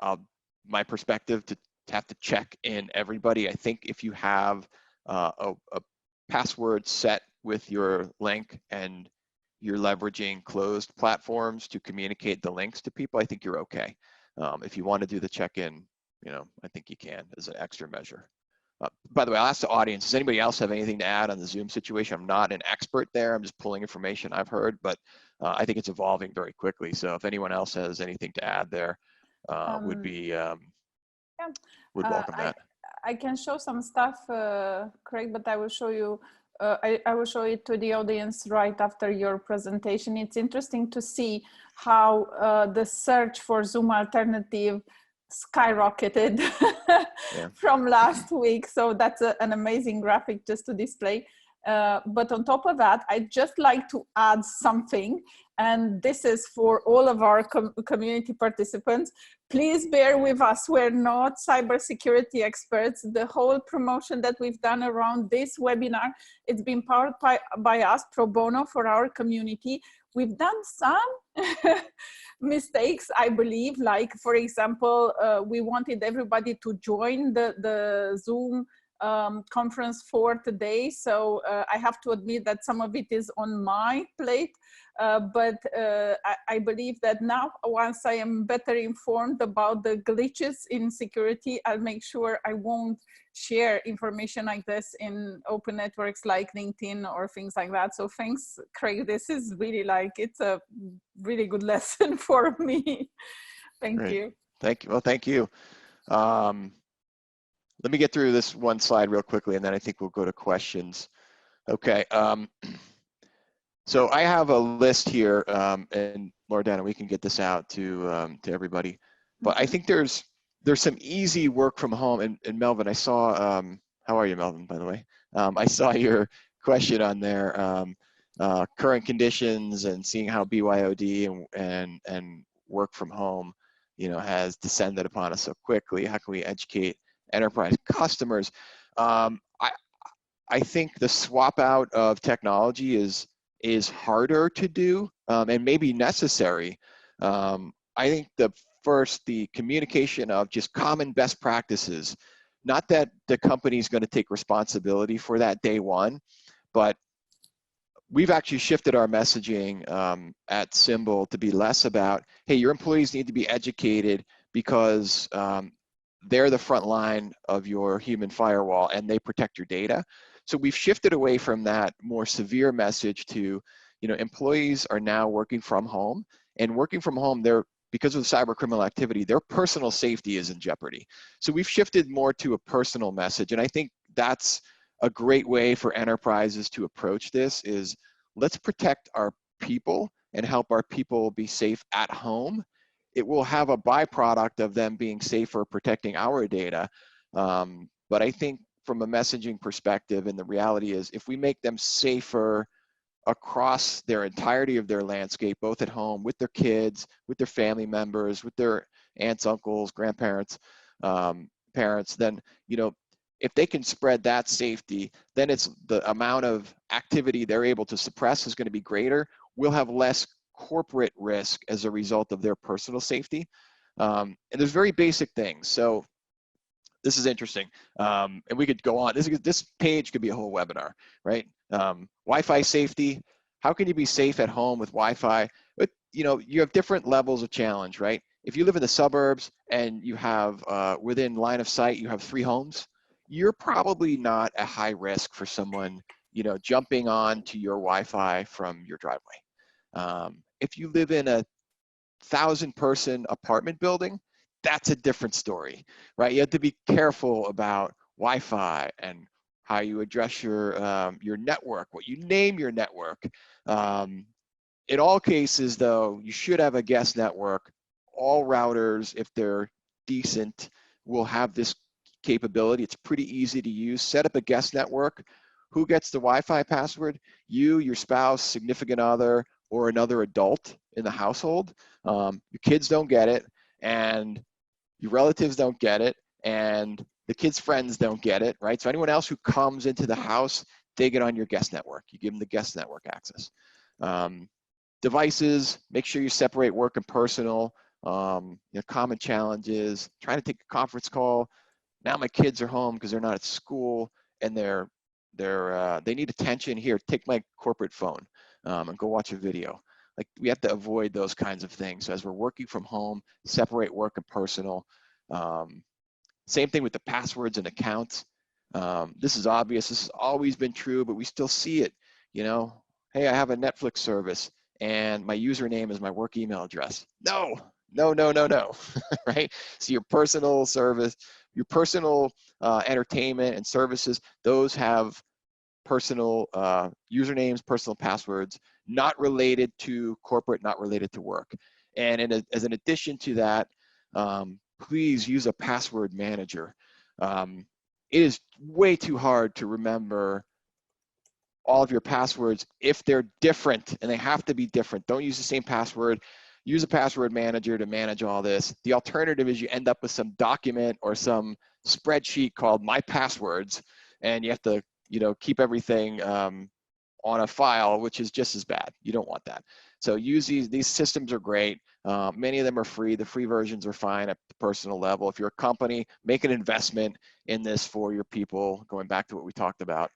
My perspective to have to check in everybody. I think if you have a password set with your link and you're leveraging closed platforms to communicate the links to people, I think you're okay. If you want to do the check-in, you know, I think you can as an extra measure. By the way, I'll ask the audience, does anybody else have anything to add on the Zoom situation? I'm not an expert there. I'm just pulling information I've heard, but I think it's evolving very quickly. So if anyone else has anything to add there, would welcome that. I can show some stuff, Craig, but I will show you, I will show it to the audience right after your presentation. It's interesting to see how the search for Zoom alternative skyrocketed from last week. So that's an amazing graphic just to display. But on top of that, I'd just like to add something, and this is for all of our community participants. Please bear with us. We're not cybersecurity experts. The whole promotion that we've done around this webinar, it's been powered by us pro bono for our community. We've done some mistakes, I believe, like, for example, we wanted everybody to join the Zoom conference for today. So I have to admit that some of it is on my plate. But I believe that now, once I am better informed about the glitches in security, I'll make sure I won't share information like this in open networks like LinkedIn or things like that. So thanks, Craig. This is really like, it's a really good lesson for me. Thank Great. you. Thank you. Well, thank you. Let me get through this one slide real quickly, and then I think we'll go to questions. Okay. So I have a list here, and Loredana, we can get this out to everybody. But I think there's some easy work from home. And Melvin, I saw, how are you, Melvin, by the way? I saw your question on there, current conditions and seeing how BYOD and work from home, you know, has descended upon us so quickly. How can we educate enterprise customers? I think the swap out of technology is harder to do and maybe necessary. I think the communication of just common best practices, not that the company is going to take responsibility for that day one, but we've actually shifted our messaging at Symbol to be less about, hey, your employees need to be educated because they're the front line of your human firewall and they protect your data. So we've shifted away from that more severe message to, you know, employees are now working from home, and working from home, because of the cyber criminal activity, their personal safety is in jeopardy. So we've shifted more to a personal message. And I think that's a great way for enterprises to approach this is, let's protect our people and help our people be safe at home. It will have a byproduct of them being safer, protecting our data. But I think from a messaging perspective, and the reality is, if we make them safer across their entirety of their landscape, both at home, with their kids, with their family members, with their aunts, uncles, grandparents, parents, then, you know, if they can spread that safety, then it's the amount of activity they're able to suppress is going to be greater. We'll have less corporate risk as a result of their personal safety. And there's very basic things. So this is interesting. And we could go on. This page could be a whole webinar, right? Wi-Fi safety. How can you be safe at home with Wi-Fi? But, you know, you have different levels of challenge, right? If you live in the suburbs and you have, within line of sight, you have 3 homes, you're probably not at high risk for someone, you know, jumping on to your Wi-Fi from your driveway. If you live in a 1,000-person apartment building, that's a different story, right? You have to be careful about Wi-Fi and how you address your network, what you name your network. In all cases, though, you should have a guest network. All routers, if they're decent, will have this capability. It's pretty easy to use. Set up a guest network. Who gets the Wi-Fi password? You, your spouse, significant other, or another adult in the household. Your kids don't get it, and your relatives don't get it, and the kids' friends don't get it, right? So anyone else who comes into the house, they get on your guest network. You give them the guest network access. Devices, make sure you separate work and personal. You know, common challenges, trying to take a conference call. Now my kids are home because they're not at school, and they need attention. Here, take my corporate phone and go watch a video. Like, we have to avoid those kinds of things. So as we're working from home, separate work and personal. Same thing with the passwords and accounts. This is obvious. This has always been true, but we still see it. You know, hey, I have a Netflix service and my username is my work email address. No, right? So your personal service, your personal entertainment and services, those have personal usernames, personal passwords, not related to corporate, not related to work. And as an addition to that, please use a password manager. It is way too hard to remember all of your passwords if they're different, and they have to be different. Don't use the same password. Use a password manager to manage all this. The alternative is you end up with some document or some spreadsheet called My Passwords, and you have to, you know, keep everything on a file, which is just as bad. You don't want that. So use these systems are great. Many of them are free. The free versions are fine at the personal level. If you're a company, make an investment in this for your people, going back to what we talked about.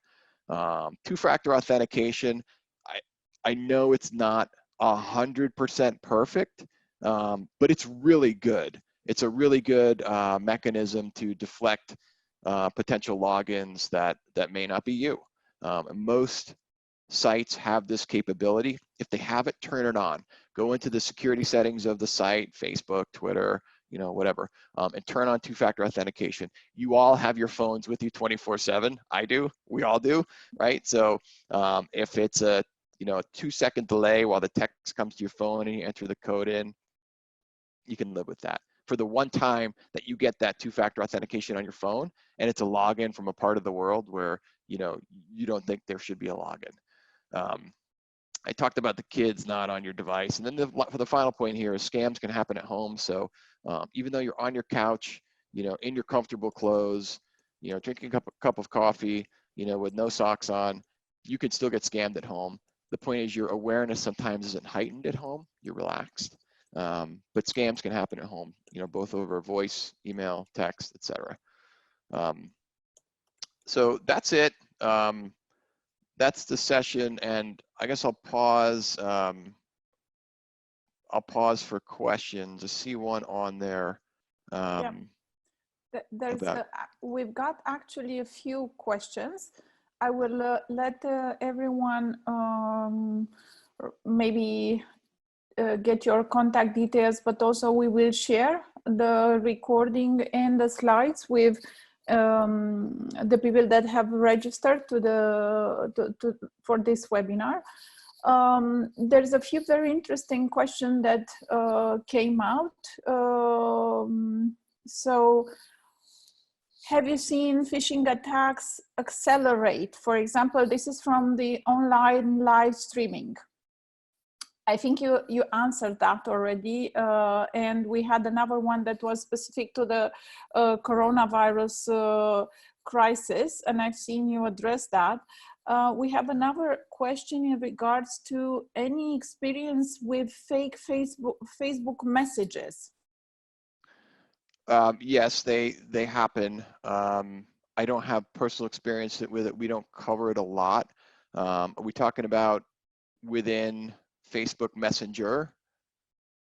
Two-factor authentication, I know it's not 100% perfect, but it's really good. It's a really good mechanism to deflect potential logins that may not be you. And most sites have this capability. If they have it, turn it on. Go into the security settings of the site, Facebook, Twitter, whatever, and turn on two-factor authentication. You all have your phones with you 24/7. I do. We all do, right? So if it's a 2-second delay while the text comes to your phone and you enter the code in, you can live with that. For the one time that you get that two-factor authentication on your phone and it's a login from a part of the world where you don't think there should be a login. I talked about the kids not on your device, and then for the final point here is scams can happen at home. So even though you're on your couch, in your comfortable clothes, drinking a cup of coffee, with no socks on, you can still get scammed at home. The point is your awareness sometimes isn't heightened at home. You're relaxed, but scams can happen at home. Both over voice, email, text, etc. So that's it. That's the session, and I guess I'll pause. I'll pause for questions. I see one on there. Yeah. We've got actually a few questions. I will let everyone maybe get your contact details, but also we will share the recording and the slides with the people that have registered for this webinar. There's a few very interesting questions that came out. So, have you seen phishing attacks accelerate? For example, this is from the online live streaming. I think you answered that already, and we had another one that was specific to the coronavirus crisis, and I've seen you address that. We have another question in regards to any experience with fake Facebook messages. Yes, they happen. I don't have personal experience with it. We don't cover it a lot. Are we talking about within Facebook Messenger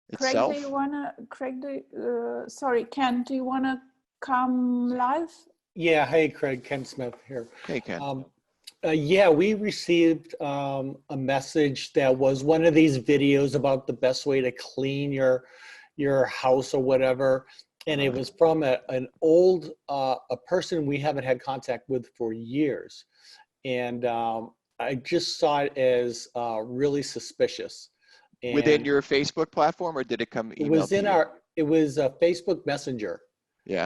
itself? Sorry, Ken, do you wanna come live? Yeah, hey Craig, Ken Smith here. Hey Ken. Yeah, we received a message that was one of these videos about the best way to clean your house or whatever. And it was from an old, a person we haven't had contact with for years. And I just saw it as really suspicious. And within your Facebook platform, or did it come emailed to you? It was a Facebook Messenger,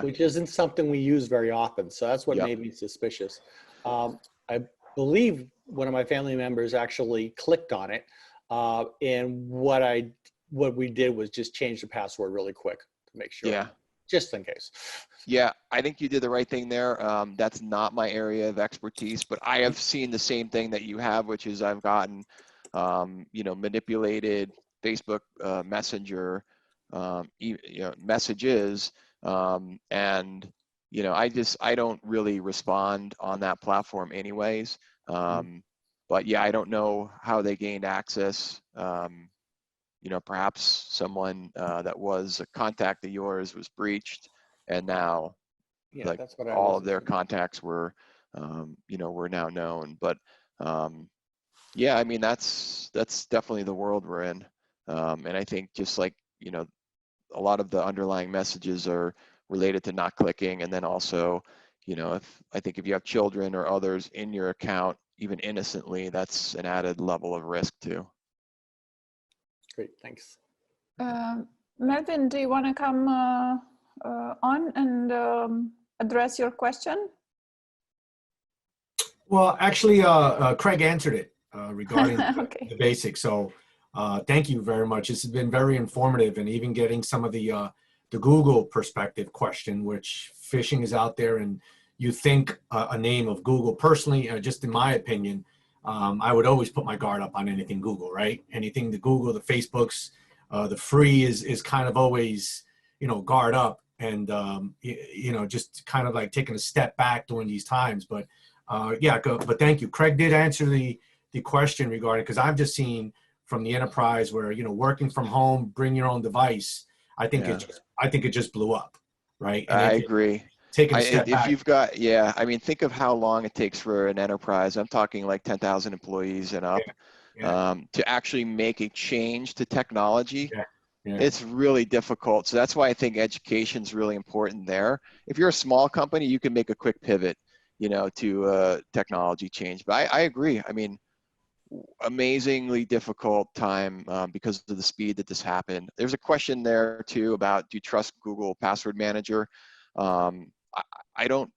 which isn't something we use very often. So that's what made me suspicious. I believe one of my family members actually clicked on it. And what we did was just change the password really quick to make sure. Yeah. Just in case. Yeah, I think you did the right thing there. That's not my area of expertise, but I have seen the same thing that you have, which is I've gotten, manipulated Facebook Messenger, messages, and I don't really respond on that platform anyways. But yeah, I don't know how they gained access. Perhaps someone that was a contact of yours was breached, and now that's what all of their contacts were, were now known. But yeah, I mean, that's definitely the world we're in. And I think just like, a lot of the underlying messages are related to not clicking. And then also, I think if you have children or others in your account, even innocently, that's an added level of risk too. Great, thanks. Melvin, do you want to come on and address your question? Well, actually, Craig answered it regarding the basics. So thank you very much. This has been very informative, and even getting some of the Google perspective question, which phishing is out there, and you think a name of Google. Personally, just in my opinion, I would always put my guard up on anything Google, right? Anything the Google, the Facebooks, the free is kind of always, guard up and, just kind of like taking a step back during these times. But yeah, but thank you. Craig did answer the question regarding, because I've just seen from the enterprise where, working from home, bring your own device. I think it just blew up, right? And I agree. Taking a step if back. you've got, I mean, think of how long it takes for an enterprise. I'm talking like 10,000 employees and up, to actually make a change to technology. It's really difficult. So that's why I think education is really important there. If you're a small company, you can make a quick pivot, to technology change. But I agree. I mean, amazingly difficult time because of the speed that this happened. There's a question there too about, do you trust Google Password Manager? I don't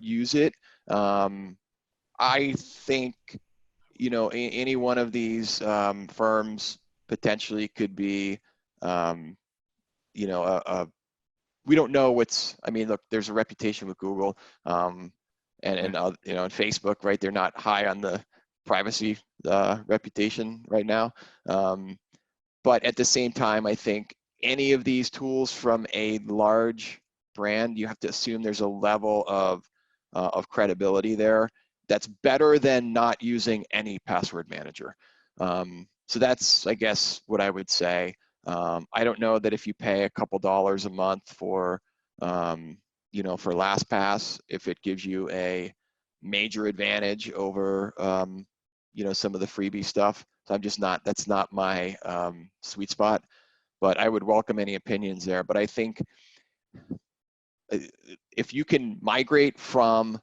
use it. I think, any one of these firms potentially could be, we don't know what's, I mean, look, there's a reputation with Google and Facebook, right? They're not high on the privacy reputation right now. But at the same time, I think any of these tools from a large brand, you have to assume there's a level of credibility there that's better than not using any password manager. So that's, I guess, what I would say. I don't know that if you pay a couple dollars a month for, for LastPass, if it gives you a major advantage over, some of the freebie stuff. So I'm just not, that's not my sweet spot, but I would welcome any opinions there. But I think if you can migrate from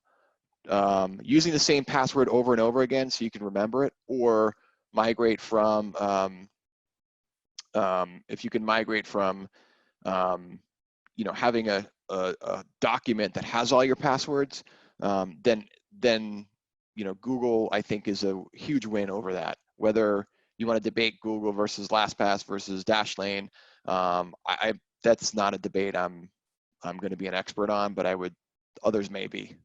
using the same password over and over again so you can remember it, or migrate from, if you can migrate from, having a document that has all your passwords, then Google, I think, is a huge win over that. Whether you want to debate Google versus LastPass versus Dashlane, that's not a debate I'm going to be an expert on, but others may be.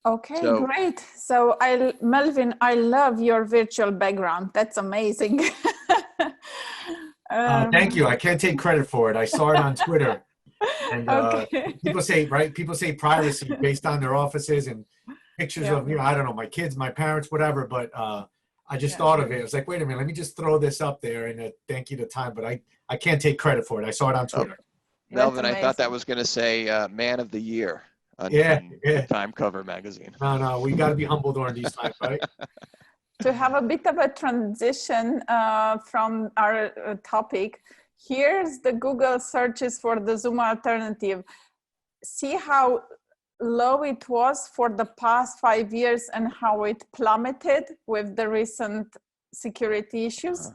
Okay, great. So Melvin, I love your virtual background. That's amazing. Thank you. I can't take credit for it. I saw it on Twitter. And people say privacy based on their offices and pictures of, I don't know, my kids, my parents, whatever. But I just thought of it. I was like, wait a minute, let me just throw this up there and thank you to time. But I can't take credit for it. I saw it on Twitter. Melvin, I thought that was going to say Man of the Year on Time Cover magazine. No, we got to be humble during these times, right? To have a bit of a transition from our topic, here's the Google searches for the Zoom alternative. See how low it was for the past 5 years and how it plummeted with the recent security issues.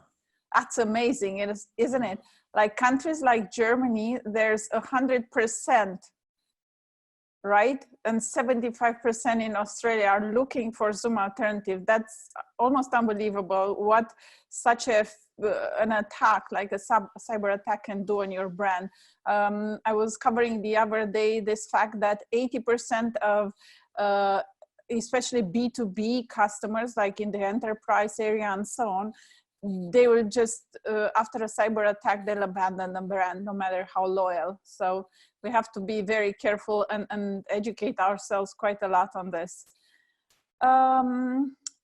That's amazing, isn't it? Like countries like Germany, there's 100%, right? And 75% in Australia are looking for Zoom alternative. That's almost unbelievable what such an attack, like a cyber attack, can do on your brand. I was covering the other day this fact that 80% of especially B2B customers, like in the enterprise area and so on, they will just, after a cyber attack, they'll abandon the brand no matter how loyal. So we have to be very careful and educate ourselves quite a lot on this.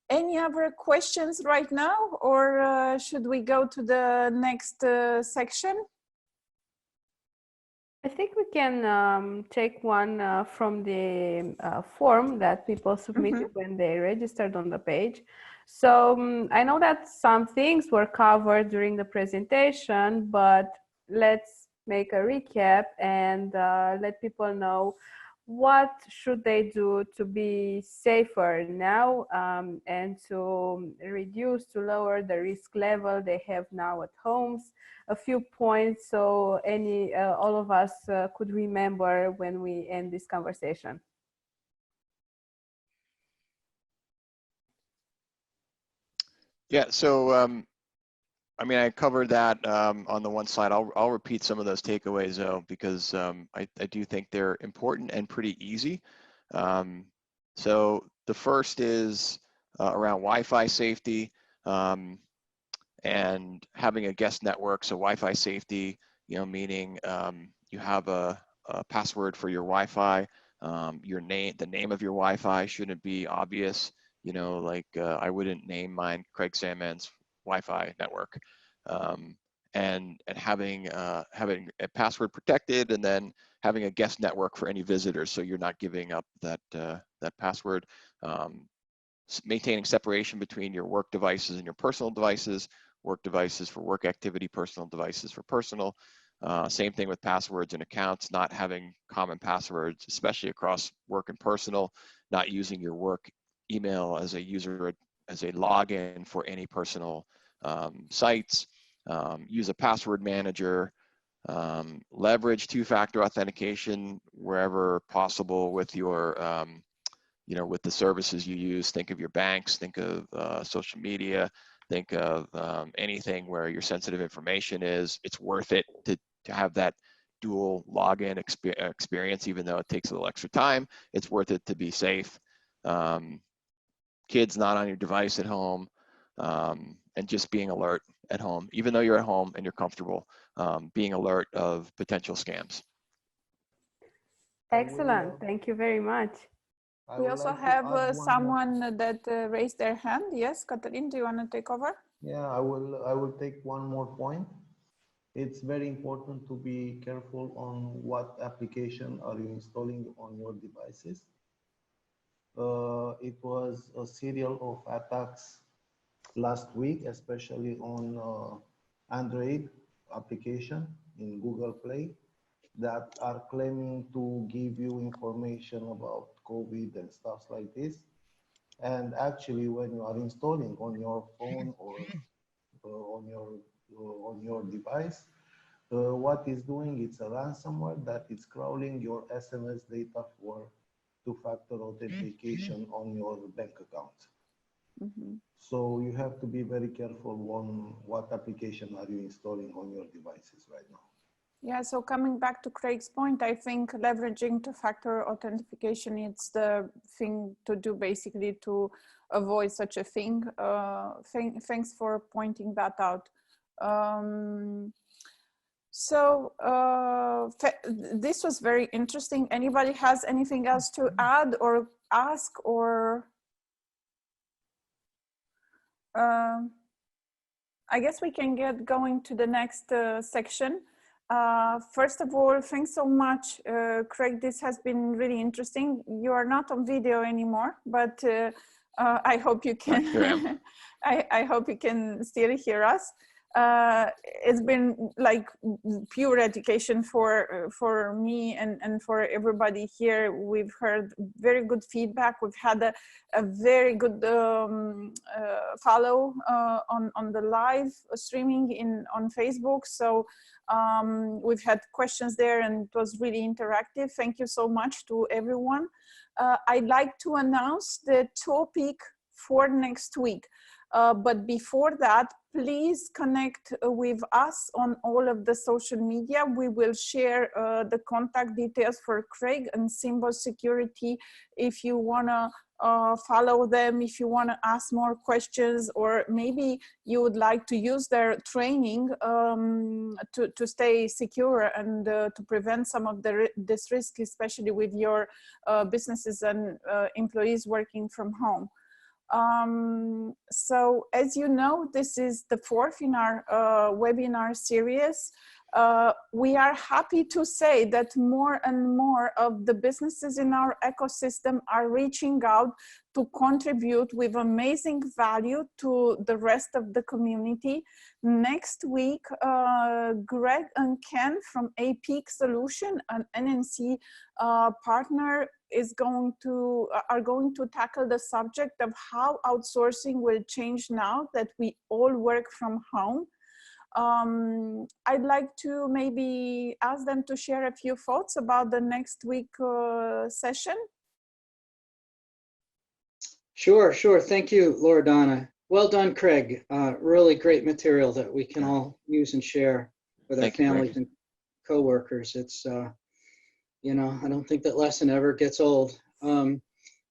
Any other questions right now, or should we go to the next section? I think we can take one from the form that people submitted when they registered on the page. So I know that some things were covered during the presentation, but let's make a recap and let people know what should they do to be safer now and to lower the risk level they have now at homes. A few points so all of us could remember when we end this conversation. Yeah, so I mean, I covered that on the one slide. I'll repeat some of those takeaways though, because I do think they're important and pretty easy. So the first is around Wi-Fi safety and having a guest network. So Wi-Fi safety, you know, meaning you have a password for your Wi-Fi. Your name, the name of your Wi-Fi shouldn't be obvious. You know, like I wouldn't name mine Craig Sandman's Wi-Fi network, and having a password protected, and then having a guest network for any visitors, so you're not giving up that that password. Maintaining separation between your work devices and your personal devices. Work devices for work activity, personal devices for personal. Same thing with passwords and accounts, not having common passwords, especially across work and personal, not using your work email as a user, as a login for any personal sites. Use a password manager. Leverage two-factor authentication wherever possible with your, you know, with the services you use. Think of your banks, think of social media, think of anything where your sensitive information is. It's worth it to have that dual login experience, even though it takes a little extra time. It's worth it to be safe. Kids not on your device at home, and just being alert at home, even though you're at home and you're comfortable, being alert of potential scams. Excellent. Thank you very much. We also have someone that raised their hand. Yes, Catherine, do you want to take over? Yeah, I will take one more point. It's very important to be careful on what application are you installing on your devices. It was a serial of attacks last week, especially on Android application in Google Play, that are claiming to give you information about COVID and stuff like this. And actually, when you are installing on your phone or on your device, what it's doing, it's a ransomware that is crawling your SMS data for two-factor authentication on your bank account. Mm-hmm. So you have to be very careful on what application are you installing on your devices right now. Yeah, so coming back to Craig's point, I think leveraging two-factor authentication is the thing to do basically to avoid such a thing. Thanks for pointing that out. This was very interesting. Anybody has anything else to add or ask, or I guess we can get going to the next section. First of all, thanks so much, Craig. This has been really interesting. You are not on video anymore, but I hope you can. I hope you can still hear us. It's been like pure education for me and for everybody here. We've heard very good feedback. We've had a very good follow on the live streaming on Facebook. So we've had questions there and it was really interactive. Thank you so much to everyone. I'd like to announce the topic for next week. But before that, please connect with us on all of the social media. We will share the contact details for Craig and cybersecurity if you want to follow them, if you want to ask more questions, or maybe you would like to use their training to stay secure and to prevent some of this risk, especially with your businesses and employees working from home. So as you know, this is the fourth in our webinar series. We are happy to say that more and more of the businesses in our ecosystem are reaching out to contribute with amazing value to the rest of the community. Next week, Greg and Ken from APEAK Solution, an NNC partner, are going to tackle the subject of how outsourcing will change now that we all work from home. I'd like to maybe ask them to share a few thoughts about the next week session. Sure. Thank you, Loredana. Well done, Craig. Really great material that we can all use and share with our families and coworkers. It's, you know, I don't think that lesson ever gets old.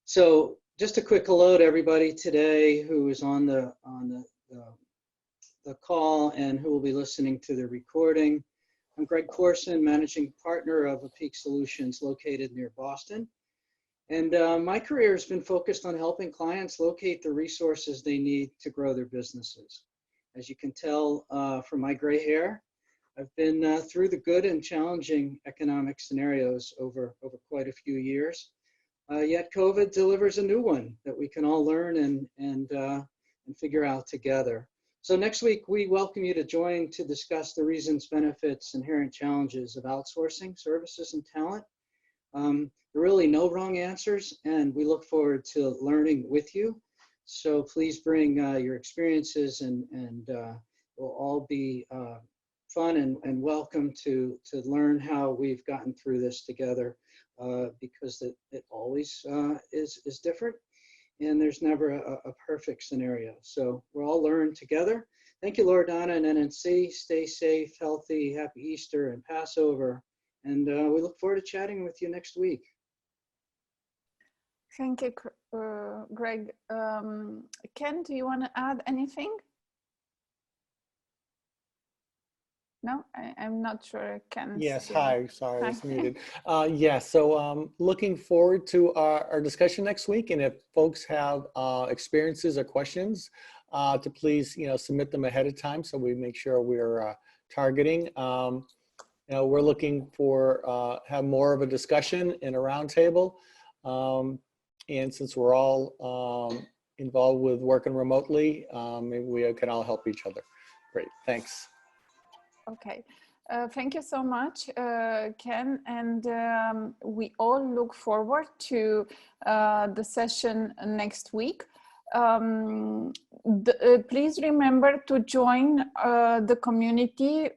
So just a quick hello to everybody today who is on the call and who will be listening to the recording. I'm Greg Corson, managing partner of Apeak Solutions located near Boston. And my career has been focused on helping clients locate the resources they need to grow their businesses. As you can tell from my gray hair, I've been through the good and challenging economic scenarios over quite a few years. Yet COVID delivers a new one that we can all learn and figure out together. So next week, we welcome you to join to discuss the reasons, benefits, inherent challenges of outsourcing services and talent. There are really no wrong answers, and we look forward to learning with you. So please bring your experiences, and we'll all be fun and welcome to learn how we've gotten through this together, because it always is different, and there's never a perfect scenario. So we'll all learn together. Thank you, Loredana and NNC. Stay safe, healthy, happy Easter and Passover. And we look forward to chatting with you next week. Thank you, Greg. Ken, do you want to add anything? No, I'm not sure Ken. Yes, hi, sorry, I was Hi. muted. Yeah, so looking forward to our discussion next week. And if folks have experiences or questions, to please, submit them ahead of time so we make sure we're targeting. We're looking for have more of a discussion in a roundtable. And since we're all involved with working remotely, maybe we can all help each other. Great, thanks. Okay, thank you so much, Ken. And we all look forward to the session next week. Please remember to join the community.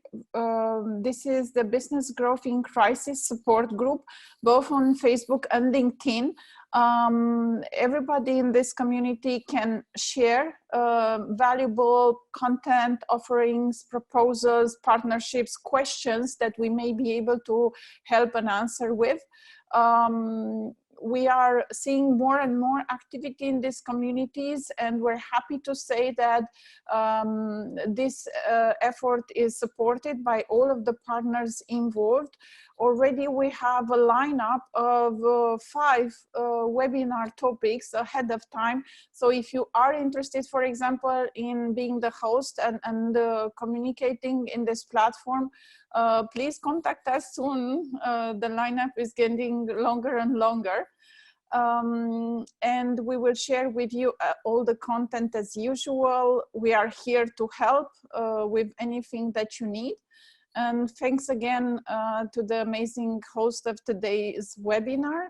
This is the Business Growth in Crisis support group, both on Facebook and LinkedIn. Everybody in this community can share valuable content, offerings, proposals, partnerships, questions that we may be able to help and answer with. We are seeing more and more activity in these communities, and we're happy to say that this effort is supported by all of the partners involved. Already we have a lineup of 5 webinar topics ahead of time. So if you are interested, for example, in being the host and communicating in this platform, please contact us soon. The lineup is getting longer and longer. And we will share with you all the content as usual. We are here to help with anything that you need. And thanks again to the amazing host of today's webinar.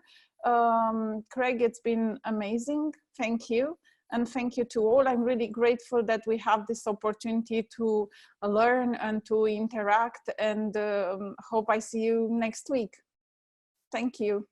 Craig, it's been amazing. Thank you. And thank you to all. I'm really grateful that we have this opportunity to learn and to interact, and hope I see you next week. Thank you.